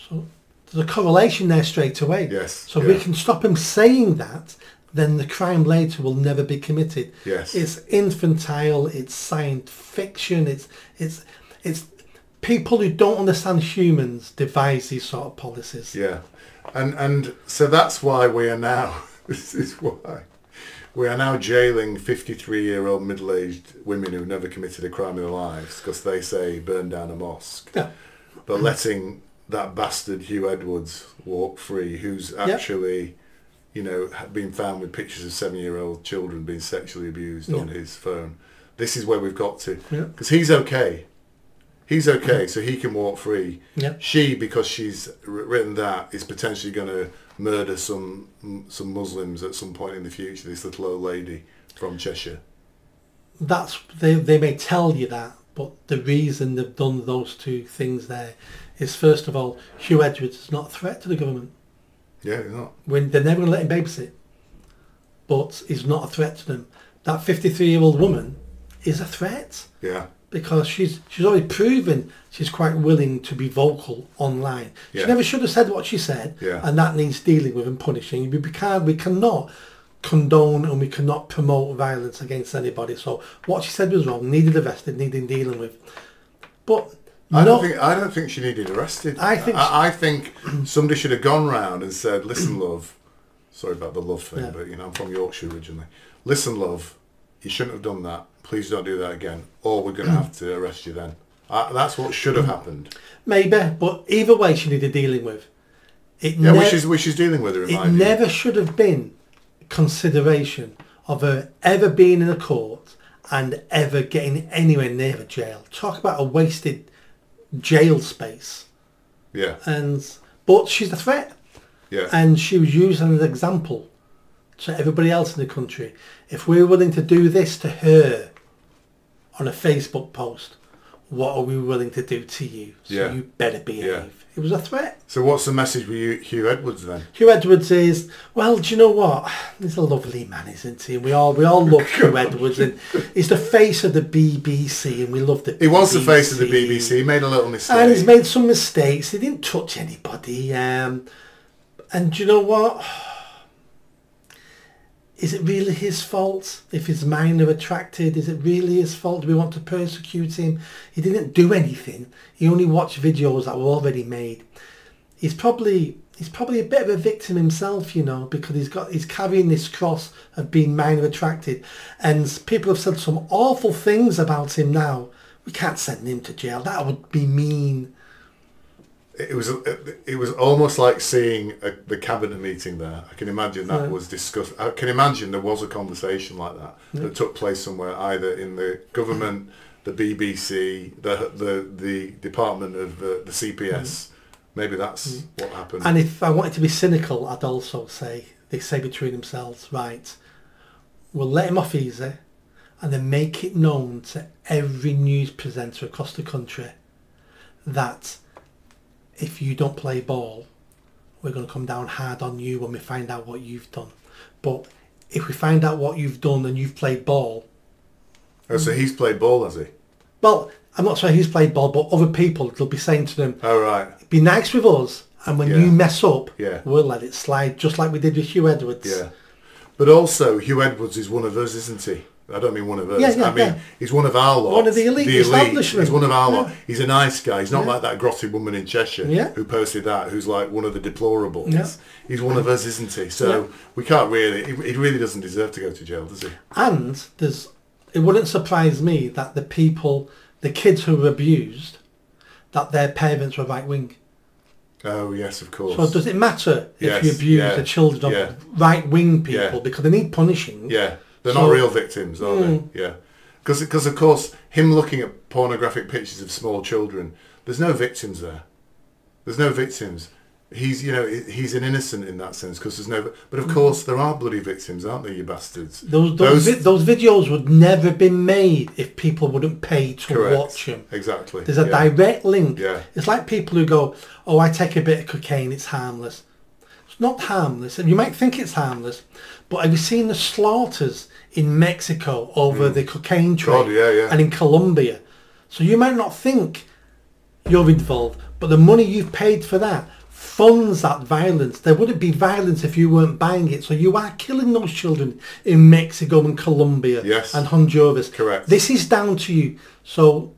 So there's a correlation there straight away. Yes. So we can stop him saying that, then the crime later will never be committed. Yes. It's infantile, it's science fiction, it's people who don't understand humans devise these sort of policies. Yeah. And so that's why we are now, this is why, we are now jailing 53-year-old middle-aged women who've never committed a crime in their lives because they say burn down a mosque. Yeah. But letting that bastard Hugh Edwards walk free, who's actually, been found with pictures of 7-year-old children being sexually abused on his phone. This is where we've got to. Because he's okay. He's okay, so he can walk free. Yeah. She, because she's written that, is potentially going to murder some Muslims at some point in the future, this little old lady from Cheshire. They may tell you that, but the reason they've done those two things there is, first of all, Hugh Edwards is not a threat to the government. Yeah, he's not. They're never going to let him babysit, but he's not a threat to them. That 53-year-old woman is a threat. Yeah. Because she's already proven she's quite willing to be vocal online. She never should have said what she said, and that needs dealing with and punishing. We cannot condone and we cannot promote violence against anybody. So what she said was wrong, needed arrested, needed dealing with. But I don't think she needed arrested. I think somebody should have gone round and said, listen, love, sorry about the love thing, but I'm from Yorkshire originally. Listen, love, you shouldn't have done that. Please don't do that again, or we're going to have to arrest you then. That's what should have happened. Maybe, but either way she needed dealing with. Which is dealing with her, in my view. It never should have been consideration of her ever being in a court and ever getting anywhere near a jail. Talk about a wasted jail space. Yeah. But she's a threat. Yeah. And she was used as an example to everybody else in the country. If we're willing to do this to her on a Facebook post, what are we willing to do to you? So you better behave. Yeah. It was a threat. So what's the message with Hugh Edwards then? Hugh Edwards is, well, do you know what? He's a lovely man, isn't he? And we all love Hugh Edwards, and he's the face of the BBC, and we love the BBC. He was the face of the BBC. He made a little mistake. And he's made some mistakes. He didn't touch anybody. And do you know what? Is it really his fault if his minor attracted? Is it really his fault? Do we want to persecute him? He didn't do anything. He only watched videos that were already made. He's probably a bit of a victim himself, because he's carrying this cross of being minor attracted, and people have said some awful things about him now. We can't send him to jail. That would be mean. It was almost like seeing the cabinet meeting there. I can imagine that was discussed. I can imagine there was a conversation like that took place somewhere, either in the government, the BBC, the department of the CPS. Maybe that's what happened. And if I wanted to be cynical, I'd also say, they say between themselves, right, we'll let him off easy and then make it known to every news presenter across the country that if you don't play ball, we're going to come down hard on you when we find out what you've done. But if we find out what you've done and you've played ball... Oh, so he's played ball, has he? Well, I'm not saying he's played ball, but other people, they'll be saying to them, oh, right. Be nice with us, and when you mess up, we'll let it slide, just like we did with Hugh Edwards. Yeah. But also, Hugh Edwards is one of us, isn't he? I don't mean one of us. I mean, he's one of our lot. One of the elite. He's one of our lot. He's a nice guy. He's not like that grotty woman in Cheshire who posted that, who's like one of the deplorables. Yeah. He's one of us, isn't he? So we can't really... He really doesn't deserve to go to jail, does he? And it wouldn't surprise me that the kids who were abused, that their parents were right-wing. Oh, yes, of course. So does it matter if you abuse the children of right-wing people because they need punishing? Yeah. They're not real victims, are they? Yeah. Because, of course, him looking at pornographic pictures of small children, there's no victims there. There's no victims. He's an innocent in that sense because there's no... But, of course, there are bloody victims, aren't there, you bastards? Those videos would never have been made if people wouldn't pay to watch them. Exactly. There's a direct link. Yeah. It's like people who go, oh, I take a bit of cocaine, it's harmless. It's not harmless, and you might think it's harmless, but have you seen the slaughters in Mexico over the cocaine trade and in Colombia? So you might not think you're involved, but the money you've paid for that funds that violence. There wouldn't be violence if you weren't buying it. So you are killing those children in Mexico and Colombia and Honduras. Correct. This is down to you. So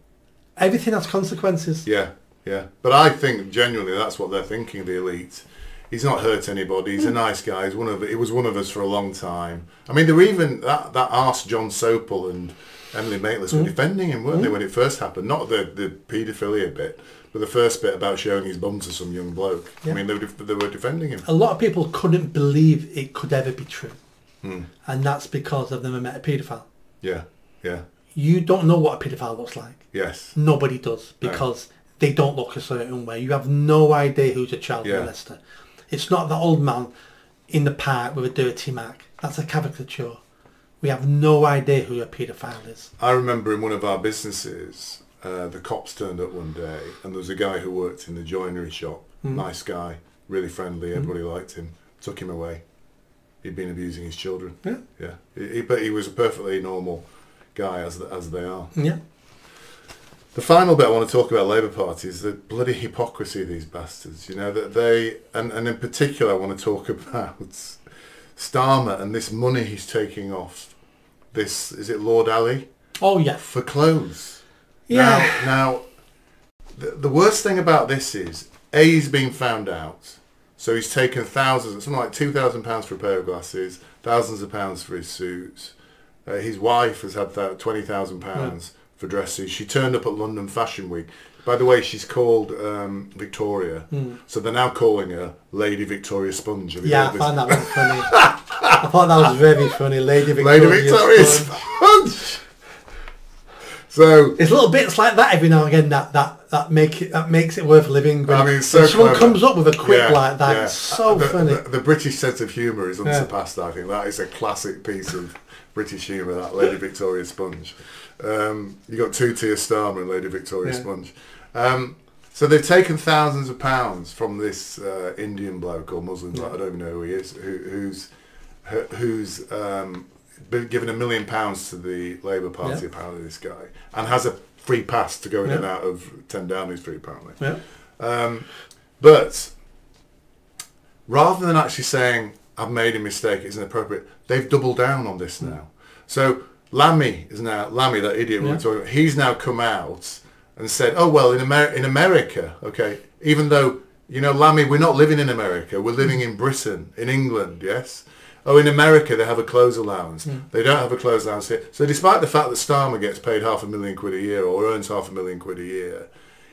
everything has consequences. Yeah, yeah. But I think genuinely that's what they're thinking, the elite. He's not hurt anybody. He's a nice guy. He was one of us for a long time. I mean, there were even that arse John Sopel and Emily Maitlis were defending him, weren't they, when it first happened? Not the paedophilia bit, but the first bit about showing his bum to some young bloke. Yeah. I mean, they were defending him. A lot of people couldn't believe it could ever be true, and that's because they've never met a paedophile. Yeah, yeah. You don't know what a paedophile looks like. Yes. Nobody does because they don't look a certain way. You have no idea who's a child molester. It's not the old man in the park with a dirty Mac. That's a caricature. We have no idea who a paedophile is. I remember in one of our businesses, the cops turned up one day and there was a guy who worked in the joinery shop. Nice guy, really friendly, everybody liked him. Took him away. He'd been abusing his children. Yeah. Yeah. But he was a perfectly normal guy, as they are. Yeah. The final bit I want to talk about Labour Party is the bloody hypocrisy of these bastards. You know, that they, and in particular I want to talk about Starmer and this money he's taking off this, is it Lord Ali? Oh, yeah. For clothes. Yeah. Now the worst thing about this is, A, he's been found out. So he's taken thousands, something like £2,000 for a pair of glasses, thousands of pounds for his suits. His wife has had £20,000 for dresses. She turned up at London Fashion Week. By the way, she's called Victoria, so they're now calling her Lady Victoria Sponge. Yeah, I found that very funny. I thought that was very funny, Lady Victoria Sponge. So it's little bits like that every now and again that makes it worth living. I mean, so someone comes up with a quip like that, it's so funny. The British sense of humour is unsurpassed. I think that is a classic piece of British humour. That Lady Victoria Sponge. You got two-tier Starmer and Lady Victoria Sponge. So they've taken thousands of pounds from this Indian bloke or Muslim bloke, I don't even know who he is, who's been given £1 million to the Labour Party, apparently, this guy, and has a free pass to go in and out of 10 Downing Street, apparently. Yeah. But rather than actually saying, I've made a mistake, it's inappropriate, they've doubled down on this now. So Lammy, that idiot we were talking about, he's now come out and said, oh, well, in America, okay, even though, you know, Lammy, we're not living in America, we're living in Britain, in England, yes? Oh, in America they have a clothes allowance. They don't have a clothes allowance here. So despite the fact that Starmer gets paid £500,000 a year or earns £500,000 a year,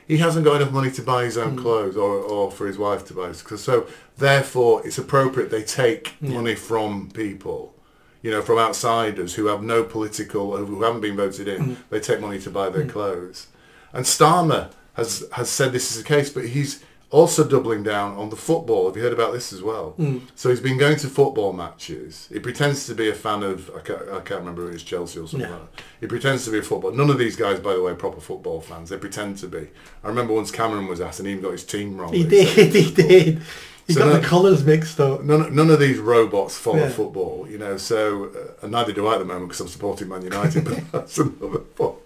he hasn't got enough money to buy his own clothes or for his wife to buy his clothes. So therefore it's appropriate they take money from people, you know, from outsiders who have no political, who haven't been voted in. They take money to buy their clothes. And Starmer has said this is the case, but he's also doubling down on the football. Have you heard about this as well? So he's been going to football matches. He pretends to be a fan of, I can't remember if it's Chelsea or something like that. He pretends to be a football. None of these guys, by the way, are proper football fans. They pretend to be. I remember once Cameron was asked and he even got his team wrong. He did. He got the colours mixed up. None of these robots follow football, you know. So, and neither do I at the moment because I'm supporting Man United, but that's another point.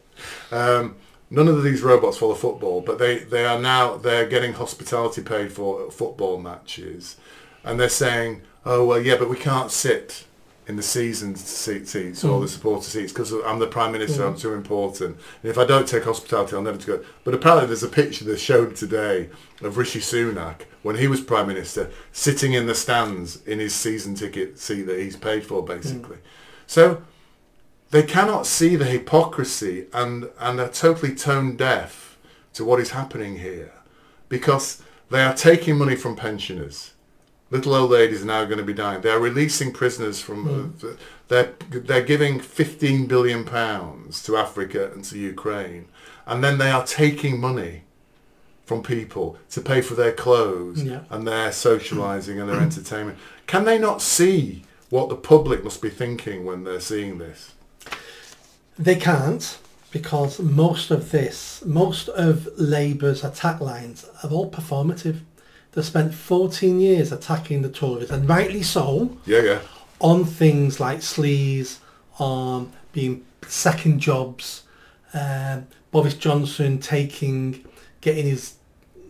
None of these robots follow football, but they're getting hospitality paid for football matches, and they're saying, oh well, yeah, but we can't sit in the season seats or the supporter seats because I'm the Prime Minister, I'm too important, and if I don't take hospitality, I'll never go. But apparently there's a picture they showed today of Rishi Sunak when he was Prime Minister sitting in the stands in his season ticket seat that he's paid for, basically. So they cannot see the hypocrisy and are totally tone deaf to what is happening here because they are taking money from pensioners. Little old ladies are now going to be dying. They are releasing prisoners from... They're giving £15 billion to Africa and to Ukraine. And then they are taking money from people to pay for their clothes and their socialising and their entertainment. Can they not see what the public must be thinking when they're seeing this? They can't, because most of Labour's attack lines are all performative. They spent 14 years attacking the Tories, and rightly so, on things like sleaze, on being second jobs, Boris Johnson getting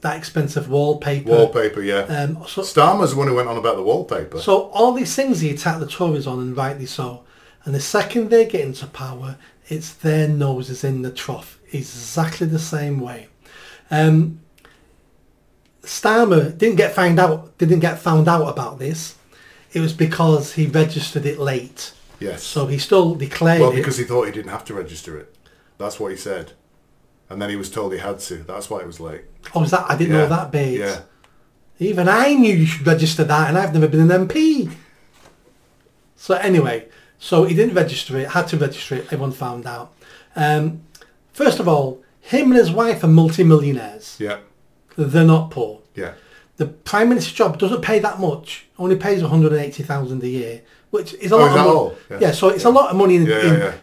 that expensive wallpaper. So Starmer's the one who went on about the wallpaper. So all these things he attacked the Tories on, and rightly so. And the second they get into power, it's their noses in the trough, exactly the same way. Starmer didn't get found out about this. It was because he registered it late. Yes. So he still declared it. Well, because he thought he didn't have to register it. That's what he said. And then he was told he had to. That's why it was late. Oh, was that? I didn't know that bit. Yeah. Even I knew you should register that, and I've never been an MP. So anyway, so he didn't register it, had to register it, everyone found out. First of all, him and his wife are multi-millionaires. Yeah. They're not poor. Yeah. The Prime Minister's job doesn't pay that much. Only pays $180,000 a year, which is a lot of money. Yeah, so it's a lot of money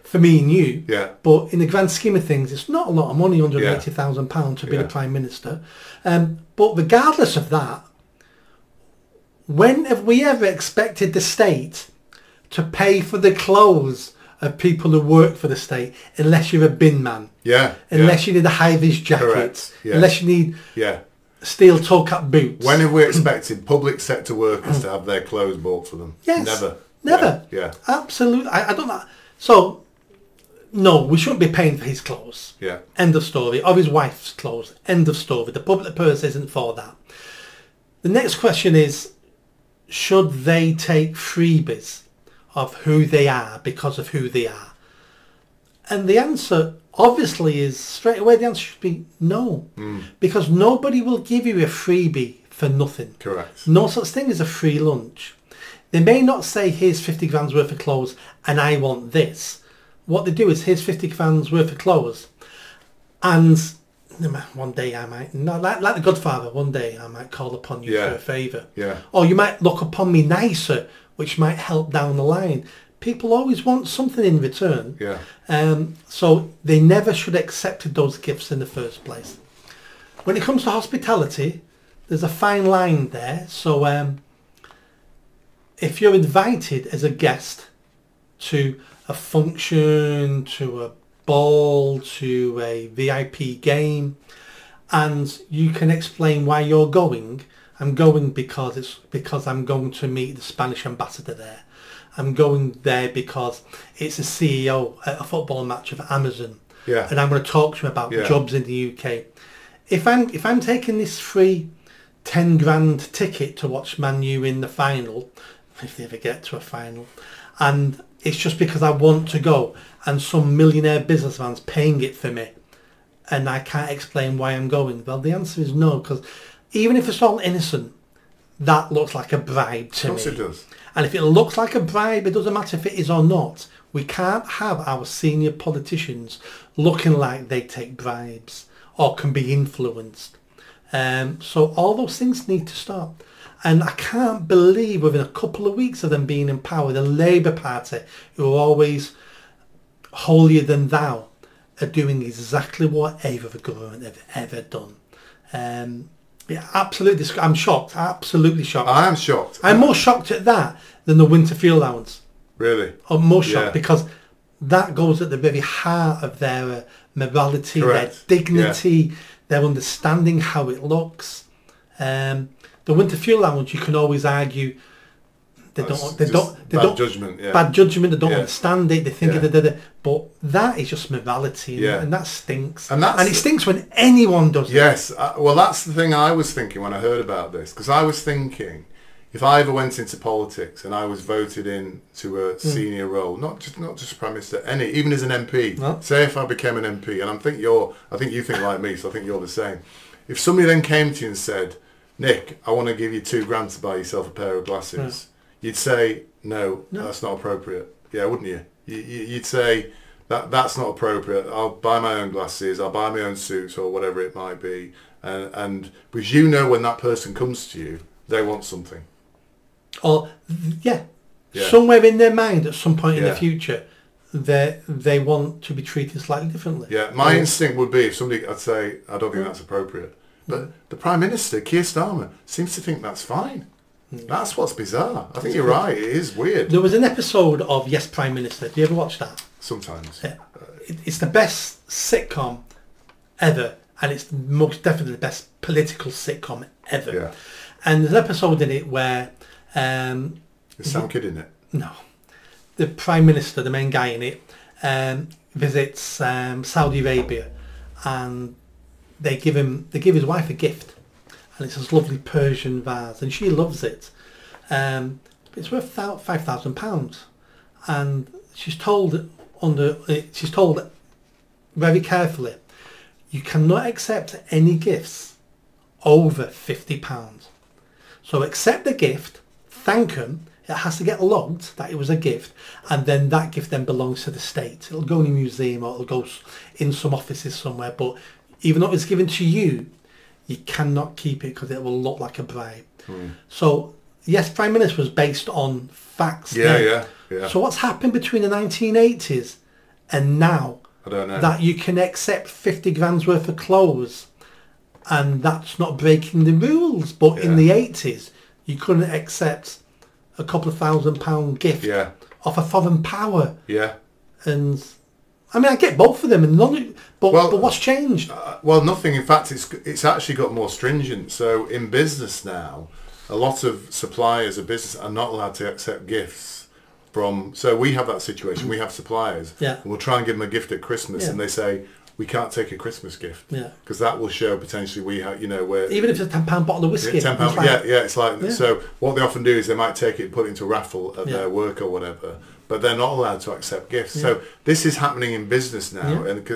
for me and you. Yeah. But in the grand scheme of things, it's not a lot of money, £180,000 to be the Prime Minister. But regardless of that, when have we ever expected the state to pay for the clothes of people who work for the state, unless you're a bin man? Yeah. Unless you need a high-vis jacket. Correct. Yeah. Unless you need steel toe-cap boots. When have we expected public sector workers to have their clothes bought for them? Yes. Never. Yeah. Absolutely. I don't know. So, no, we shouldn't be paying for his clothes. Yeah. End of story. Or his wife's clothes. End of story. The public purse isn't for that. The next question is, should they take freebies of who they are because of who they are? And the answer obviously is, straight away the answer should be no. Because nobody will give you a freebie for nothing. Correct. No such thing as a free lunch. They may not say, here's 50 grand's worth of clothes and I want this. What they do is, here's 50 grand's worth of clothes, and one day I might, like the Godfather, one day I might call upon you for a favour. Yeah. Or you might look upon me nicer, which might help down the line. People always want something in return. Yeah. So they never should have accepted those gifts in the first place. When it comes to hospitality, there's a fine line there. So if you're invited as a guest to a function, to a ball, to a VIP game, and you can explain why you're going. I'm going because I'm going to meet the Spanish ambassador there. I'm going there because it's a CEO at a football match of Amazon. Yeah. And I'm going to talk to him about jobs in the UK. If I'm taking this free 10 grand ticket to watch Man U in the final, if they ever get to a final, and it's just because I want to go, and some millionaire businessman's paying it for me, and I can't explain why I'm going, well, the answer is no, because even if it's all innocent, that looks like a bribe to me. Of course it does. And if it looks like a bribe, it doesn't matter if it is or not. We can't have our senior politicians looking like they take bribes or can be influenced. So all those things need to stop. And I can't believe within a couple of weeks of them being in power, the Labour Party, who are always holier than thou, are doing exactly what either the government have ever done. Yeah, absolutely. I'm shocked. Absolutely shocked. I am shocked. I'm more shocked at that than the winter fuel allowance. Really? I'm more shocked because that goes at the very heart of their morality, Correct. their dignity, their understanding how it looks. The winter fuel allowance, you can always argue they don't bad judgment. Yeah. Bad judgment. They don't understand it. They think it. But that is just morality, and that stinks. And it stinks when anyone does it. Yes. Well, that's the thing I was thinking when I heard about this, because I was thinking, if I ever went into politics and I was voted in to a senior role, not just Prime Minister, even as an MP, say if I became an MP, and I think you think like me, so I think you're the same. If somebody then came to you and said, Nick, I want to give you £2,000 to buy yourself a pair of glasses, you'd say, no, that's not appropriate. Yeah, wouldn't you? You'd say, that's not appropriate. I'll buy my own glasses, I'll buy my own suits or whatever it might be. And because you know when that person comes to you, they want something. Or somewhere in their mind at some point in the future, they want to be treated slightly differently. Yeah, my instinct would be if somebody, I'd say, I don't think that's appropriate. But the Prime Minister, Keir Starmer, seems to think that's fine. That's what's bizarre. I think you're right. It is weird. There was an episode of Yes, Prime Minister. Do you ever watch that? Sometimes. It's the best sitcom ever, and it's most definitely the best political sitcom ever. Yeah. And there's an episode in it where... Is Sam Kidd in it? No. The Prime Minister, the main guy in it, visits Saudi Arabia, and they give his wife a gift, and it's this lovely Persian vase, and she loves it. It's worth £5,000, and she's told very carefully, you cannot accept any gifts over £50. So accept the gift, thank them. It has to get logged that it was a gift, and then that gift then belongs to the state. It'll go in a museum or it'll go in some offices somewhere, but even though it's given to you, you cannot keep it because it will look like a bribe. So, yes, Prime Minister was based on facts. Yeah. So what's happened between the 1980s and now? I don't know. That you can accept 50 grand's worth of clothes, and that's not breaking the rules. But in the 80s, you couldn't accept a couple of £1,000 gift off a foreign power. Yeah. And I mean, I get both of them, and but what's changed? Well, nothing. In fact, it's actually got more stringent. So in business now, a lot of suppliers of business are not allowed to accept gifts from. So we have that situation. We have suppliers, and we'll try and give them a gift at Christmas, and they say, we can't take a Christmas gift because that will show potentially we have, where even if it's a £10 bottle of whiskey, £10, it's like so. What they often do is they might take it and put it into a raffle at their work or whatever, but they're not allowed to accept gifts. So this is happening in business now, and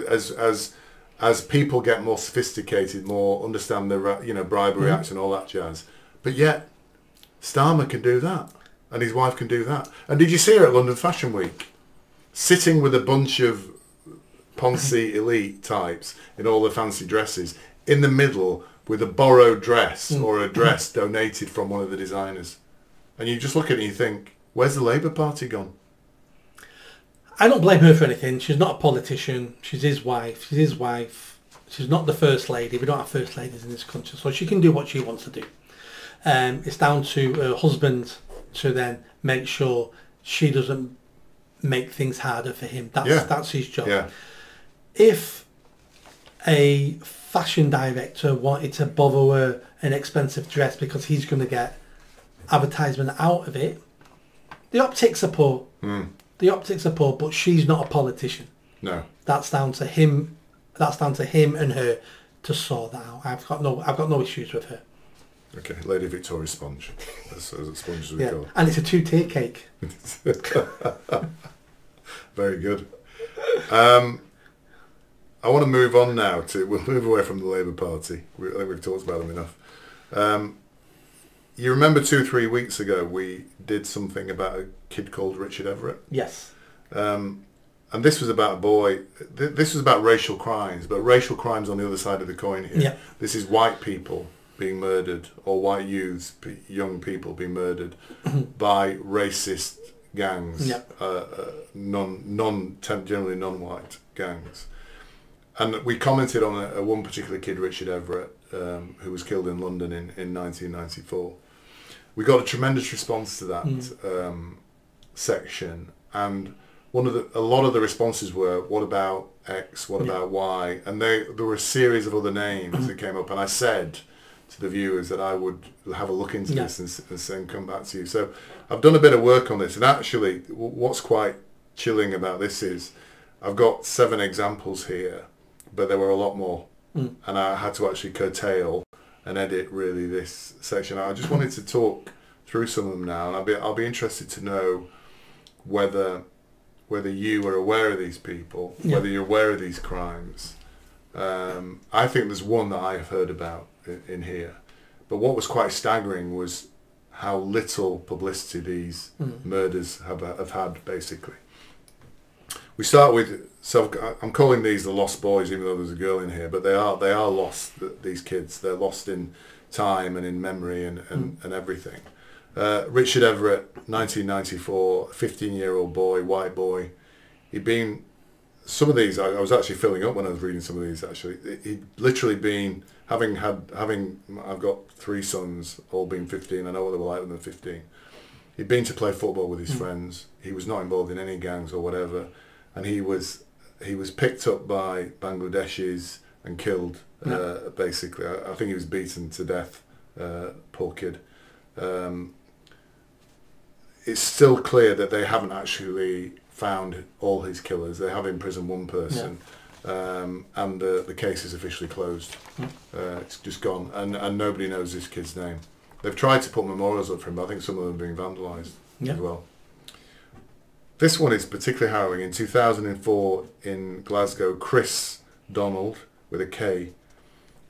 as people get more sophisticated, more understand the bribery acts and all that jazz, but yet Starmer can do that, and his wife can do that. And did you see her at London Fashion Week, sitting with a bunch of Ponzi elite types in all the fancy dresses in the middle with a borrowed dress or a dress donated from one of the designers, and you just look at it and you think, where's the Labour Party gone? I don't blame her for anything. She's not a politician. She's his wife. She's not the First Lady. We don't have First Ladies in this country, so she can do what she wants to do. It's down to her husband to then make sure she doesn't make things harder for him. That's his job. If a fashion director wanted to borrow her an expensive dress because he's going to get advertisement out of it, the optics are poor. The optics are poor, but she's not a politician. No. That's down to him. That's down to him and her to sort that out. I've got no issues with her. Okay, Lady Victoria Sponge, as Sponge as we call it. And it's a 2-tier cake. Very good. I want to move on now we'll move away from the Labour Party. I think we've talked about them enough. You remember 2-3 weeks ago we did something about a kid called Richard Everett? Yes. and this was about a boy. This was about racial crimes, but racial crimes on the other side of the coin here. Yeah. This is white people being murdered, or white youths, young people being murdered by racist gangs, Yeah. generally non-white gangs. And we commented on a one particular kid, Richard Everett, who was killed in London in 1994. We got a tremendous response to that section, and a lot of the responses were, "What about X? What about Y?" And there were a series of other names that came up, and I said to the viewers that I would have a look into this and come back to you. So I've done a bit of work on this, and actually what's quite chilling about this is I've got 7 examples here, but there were a lot more, and I had to actually curtail and edit really this section. I just wanted to talk through some of them now, and I'll be interested to know whether you are aware of these people, whether you're aware of these crimes. I think there's one that I've heard about in here, but what was quite staggering was how little publicity these murders have had, basically. We start with, so I'm calling these the lost boys, even though there's a girl in here, but they are lost, these kids. They're lost in time and in memory and everything. Richard Everett, 1994, 15-year-old boy, white boy. He'd been, some of these, I was actually filling up when I was reading some of these, actually. He'd literally been, I've got 3 sons, all being 15, I know what they were like when they were 15. He'd been to play football with his friends. He was not involved in any gangs or whatever. And he was picked up by Bangladeshis and killed, basically. I think he was beaten to death, poor kid. It's still clear that they haven't actually found all his killers. They have imprisoned one person, and the case is officially closed. It's just gone, and nobody knows this kid's name. They've tried to put memorials up for him, but I think some of them are being vandalised as well. This one is particularly harrowing. In 2004 in Glasgow, Chris Donald, with a K,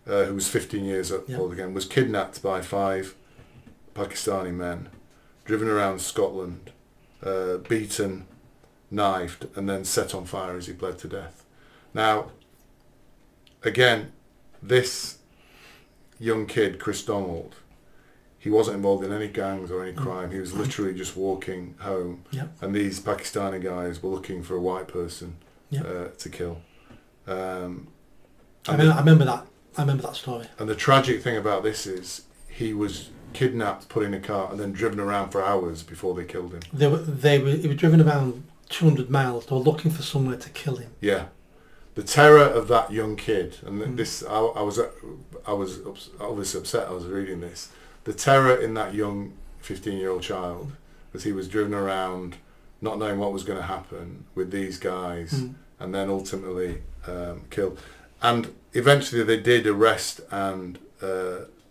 who was 15 years old again, was kidnapped by 5 Pakistani men, driven around Scotland, beaten, knifed, and then set on fire as he bled to death. Now, again, this young kid, Chris Donald, he wasn't involved in any gangs or any crime. He was literally just walking home, and these Pakistani guys were looking for a white person to kill. I remember that story. And the tragic thing about this is he was kidnapped, put in a car, and then driven around for hours before they killed him. He was driven around 200 miles. They were looking for somewhere to kill him. Yeah, the terror of that young kid, and this, I was obviously upset. I was reading this. The terror in that young 15-year-old child, as he was driven around, not knowing what was going to happen with these guys, and then ultimately killed. And eventually they did arrest and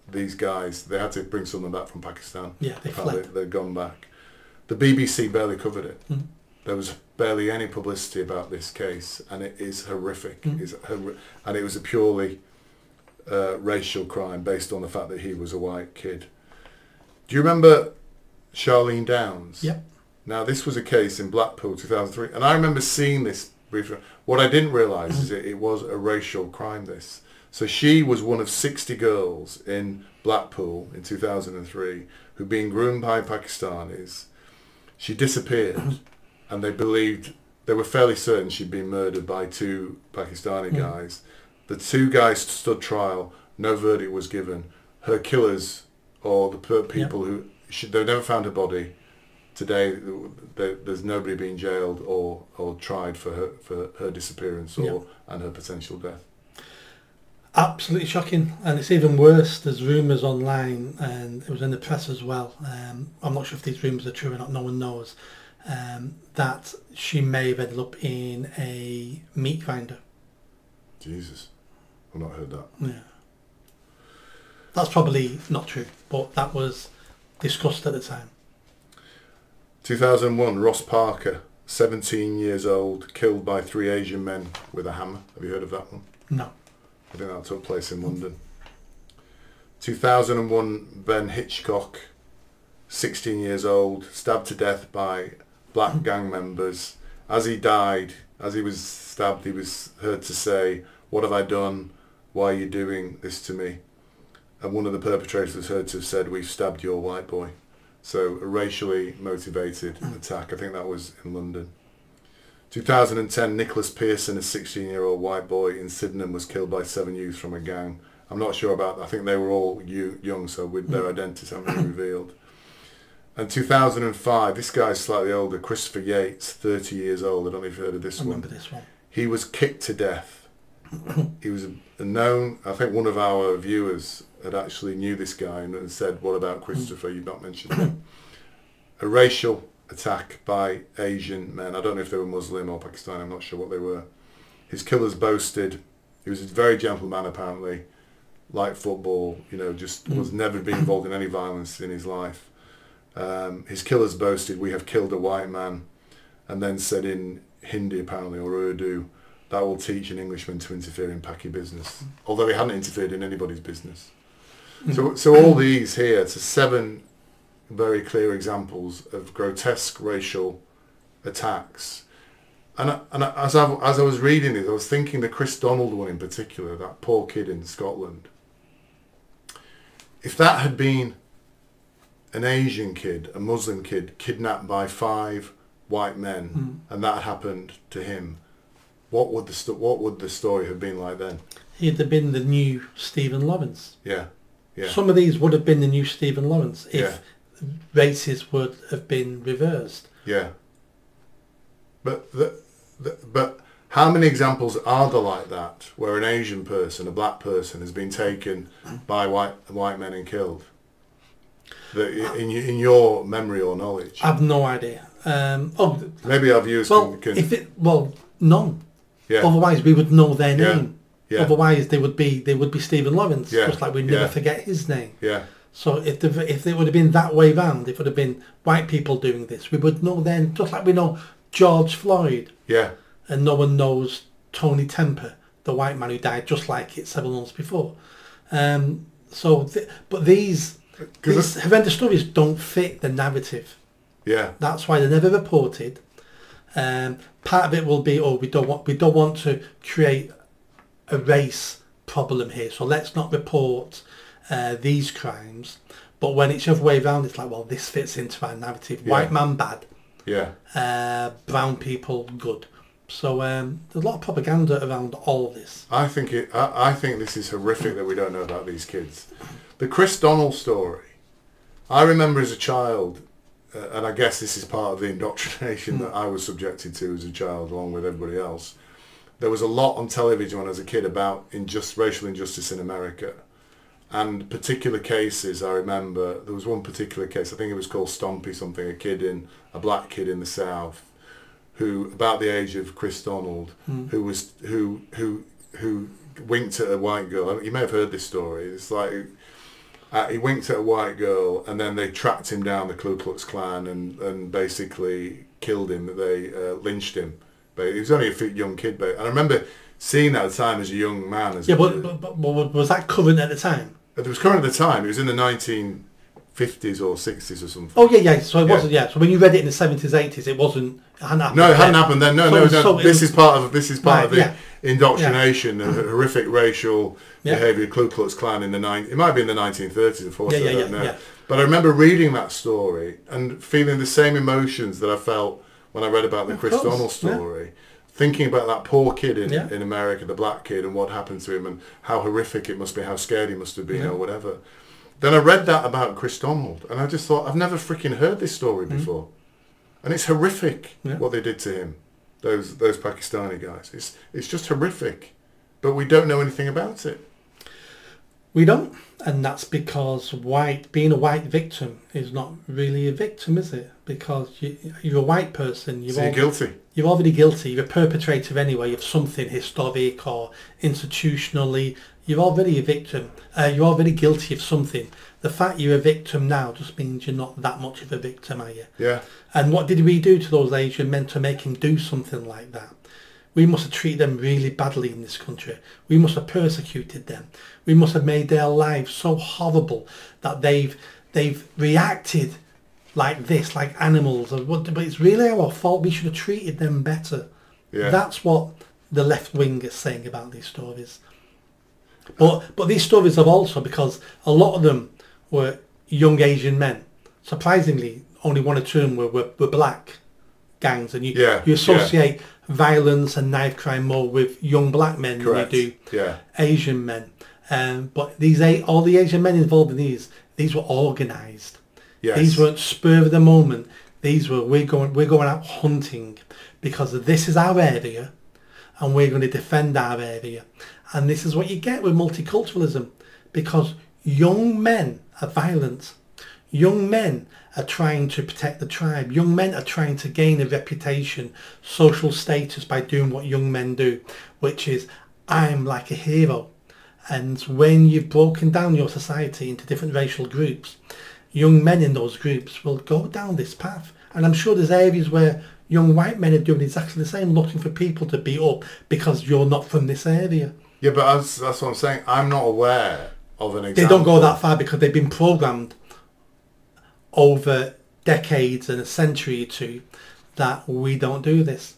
these guys. They had to bring someone back from Pakistan. Yeah, they fled. They'd gone back. The BBC barely covered it. There was barely any publicity about this case, and it is horrific. And it was a purely racial crime based on the fact that he was a white kid. Do you remember Charlene Downs? Yep. Now, this was a case in Blackpool, 2003, and I remember seeing this briefly. What I didn't realise is it was a racial crime, this. So she was one of 60 girls in Blackpool in 2003 who'd been groomed by Pakistanis. She disappeared, and they were fairly certain she'd been murdered by 2 Pakistani guys. The 2 guys stood trial, no verdict was given. Her killers, or the people they never found her body. Today, there's nobody being jailed or tried for her disappearance and her potential death. Absolutely shocking, and it's even worse. There's rumours online, and it was in the press as well. I'm not sure if these rumours are true or not. No one knows. That she may have ended up in a meat grinder. Jesus, I've not heard that. Yeah, that's probably not true, but that was discussed at the time. 2001, Ross Parker, 17 years old, killed by 3 Asian men with a hammer. Have you heard of that one? No. I think that took place in London. 2001, Ben Hitchcock, 16 years old, stabbed to death by black gang members. As he died, as he was stabbed, he was heard to say, "What have I done? Why are you doing this to me?" And one of the perpetrators was heard to have said, "We've stabbed your white boy." So a racially motivated attack. I think that was in London. 2010, Nicholas Pearson, a 16-year-old white boy in Sydenham, was killed by 7 youths from a gang. I'm not sure about that. I think they were all young, so with their identities haven't been revealed. And 2005, this guy's slightly older, Christopher Yates, 30 years old. I don't know if you've heard of this one. I remember this one. He was kicked to death. He was a known, I think one of our viewers had actually knew this guy and said, "What about Christopher? You've not mentioned him." A racial attack by Asian men. I don't know if they were Muslim or Pakistani, I'm not sure what they were. His killers boasted, he was a very gentle man apparently, liked football, just was never been involved in any violence in his life. His killers boasted, "We have killed a white man," and then said in Hindi apparently, or Urdu, "That will teach an Englishman to interfere in Paki business," although he hadn't interfered in anybody's business. So all these here, it's 7 very clear examples of grotesque racial attacks. And as I was reading this, I was thinking the Chris Donald one in particular, that poor kid in Scotland. If that had been an Asian kid, a Muslim kid, kidnapped by 5 white men, and that happened to him, what would the story have been like then? He'd have been the new Stephen Lawrence. Yeah. Some of these would have been the new Stephen Lawrence if races would have been reversed. Yeah. But but how many examples are there like that, where an Asian person, a black person, has been taken by white men and killed? In your memory or knowledge? I've no idea. Maybe our viewers can... none. Yeah. Otherwise, we would know their name. Yeah. Otherwise, they would be Stephen Lawrence. Yeah. Just like we never forget his name. Yeah. So if it would have been that way round, if it would have been white people doing this, we would know then, just like we know George Floyd. Yeah. And no one knows Tony Temper, the white man who died just like it several months before. But these horrendous stories don't fit the narrative. Yeah. That's why they're never reported. Part of it will be, we don't want to create a race problem here, so let's not report these crimes. But when it's the other way around, it's like, well, this fits into our narrative. Yeah. White man bad. Yeah. Brown people good. So there's a lot of propaganda around all this. I think this is horrific that we don't know about these kids. The Chris Donald story, I remember as a child, and I guess this is part of the indoctrination that I was subjected to as a child along with everybody else. There was a lot on television when I was a kid about racial injustice in America. And particular cases, I remember, there was one particular case, I think it was called Stompy something, a black kid in the South, who, about the age of Chris Donald, who winked at a white girl. You may have heard this story. It's like, he winked at a white girl and then they tracked him down, the Ku Klux Klan, and basically killed him. They lynched him. But he was only a young kid. But I remember seeing that at the time as a young man. But was that current at the time? It was current at the time. It was in the 1950s or 60s or something. Oh yeah. So it wasn't. Yeah. So when you read it in the 70s, 80s, it wasn't. It hadn't happened. No, it hadn't happened then. No. This is part of the indoctrination, Yeah. Horrific racial behaviour of Ku Klux Klan in the It might be in the 1930s or 40s. I don't know. Yeah. But I remember reading that story and feeling the same emotions that I felt when I read about the Chris Donald story. Thinking about that poor kid in America, the black kid, and what happened to him, and how horrific it must be, how scared he must have been, or whatever. Then I read that about Chris Donald, and I just thought, I've never freaking heard this story before, and it's horrific what they did to him, those Pakistani guys. It's just horrific, but we don't know anything about it. We don't, and that's because being a white victim is not really a victim, is it? Because you're a white person. You're guilty. You're already guilty. You're a perpetrator anyway of something historic or institutionally. You're already a victim. You're already guilty of something. The fact you're a victim now just means you're not that much of a victim, are you? Yeah. And what did we do to those Asian men to make him do something like that? We must have treated them really badly in this country. We must have persecuted them. We must have made their lives so horrible that they've reacted like this, like animals. But it's really our fault. We should have treated them better. Yeah. That's what the left wing is saying about these stories. But these stories have also, because a lot of them were young Asian men. Surprisingly, only one or two of them were black gangs, and you associate violence and knife crime more with young black men Correct. than you do Yeah. Asian men. But all the Asian men involved in these were organised. Yes. These weren't spur of the moment. These were we're going out hunting because this is our area, and we're going to defend our area. And this is what you get with multiculturalism, because young men are violent. Young men are trying to protect the tribe. Young men are trying to gain a reputation, social status by doing what young men do, which is, I'm like a hero. And when you've broken down your society into different racial groups, young men in those groups will go down this path. And I'm sure there's areas where young white men are doing exactly the same, looking for people to beat up because you're not from this area. Yeah, but that's what I'm saying. I'm not aware of an example. They don't go that far because they've been programmed over decades and a century or two that we don't do this.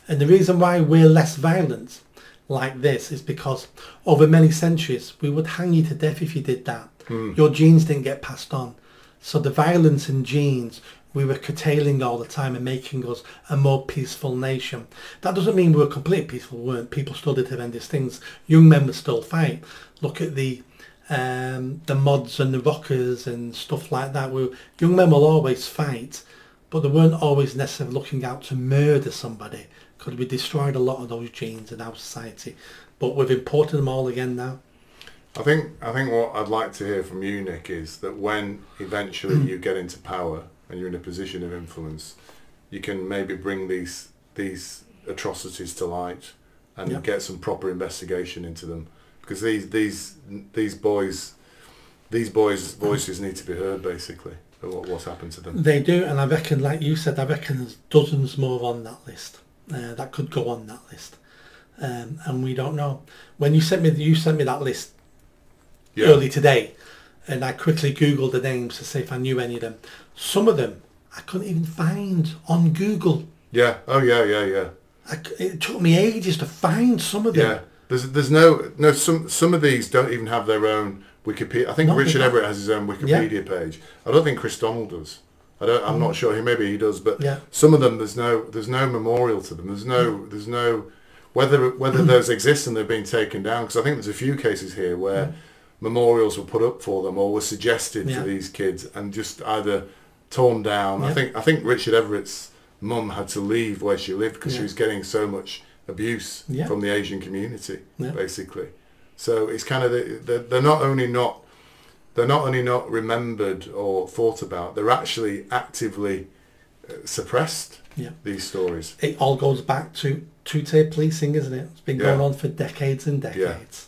And the reason why we're less violent like this is because over many centuries we would hang you to death if you did that. Your genes didn't get passed on. So the violence in genes we were curtailing all the time and making us a more peaceful nation. That doesn't mean we were completely peaceful. We weren't. People still did horrendous things. Young men would still fight. Look at the mods and the rockers and stuff like that. Young men will always fight, but they weren't always necessarily looking out to murder somebody, because we destroyed a lot of those genes in our society. But we've imported them all again now. I think what I'd like to hear from you, Nick, is that when eventually you get into power and you're in a position of influence, you can maybe bring these atrocities to light and get some proper investigation into them, because these boys' voices need to be heard, basically, of what's happened to them. They do, and I reckon, like you said, I reckon there's dozens more on that list that could go on that list, and we don't know. When you sent me that list early today, and I quickly Googled the names to see if I knew any of them. Some of them I couldn't even find on Google. Yeah. Oh yeah. It took me ages to find some of them. Yeah. There's no some of these don't even have their own Wikipedia. I think Richard Everett has his own Wikipedia page. I don't think Chris Donald does. I'm not sure. Maybe he does, but some of them there's no memorial to them. There's no whether those exist and they're being taken down, because I think there's a few cases here where memorials were put up for them or were suggested to these kids and just either torn down. I think Richard Everett's mum had to leave where she lived because she was getting so much abuse from the Asian community, basically. So it's kind of they're not only not remembered or thought about, they're actually actively suppressed. These stories. It all goes back to two-tier policing, isn't it? It's been going on for decades and decades.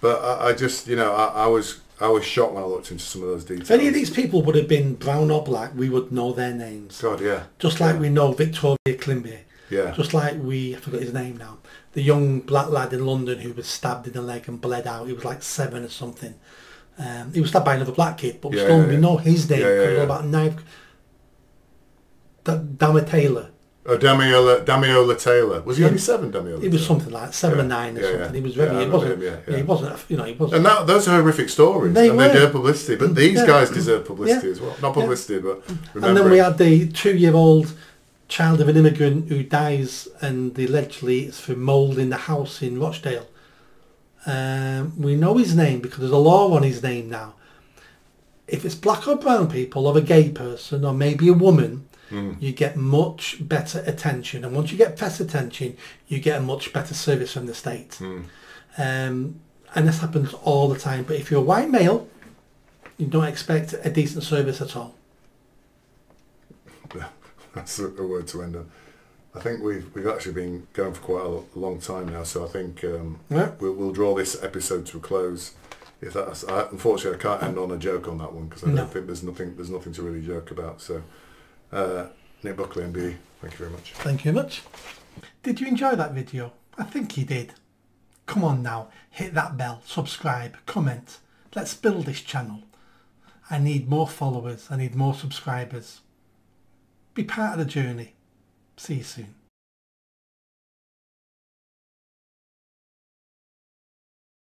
But I just, I was shocked when I looked into some of those details. If any of these people would have been brown or black, we would know their names. God, yeah. Just like we know Victoria Klimby. Yeah. Just like I forgot his name now, the young black lad in London who was stabbed in the leg and bled out. He was like 7 or something. He was stabbed by another black kid, but we know his name. It was about knife. Dama Taylor. Oh, Damiola Taylor. Was he only 7, Damiola? He was something like 7 or 9 or something. He was very. He wasn't. He wasn't. And those are horrific stories. They deserve publicity, but these guys deserve publicity as well. Not publicity, but remember. And then we had the 2-year-old child of an immigrant who dies, and allegedly it's from mould in the house in Rochdale. We know his name because there's a law on his name now. If it's black or brown people, or a gay person, or maybe a woman, you get much better attention, and once you get better attention, you get a much better service from the state. And this happens all the time. But if you're a white male, you don't expect a decent service at all. That's a word to end on. I think we've actually been going for quite a long time now, so I think we'll draw this episode to a close. If that's unfortunately, I can't end on a joke on that one, because I don't think there's nothing to really joke about. So. Nick Buckley, MBE, thank you very much. Thank you very much. Did you enjoy that video? I think you did. Come on now, hit that bell, subscribe, comment. Let's build this channel. I need more followers, I need more subscribers. Be part of the journey. See you soon.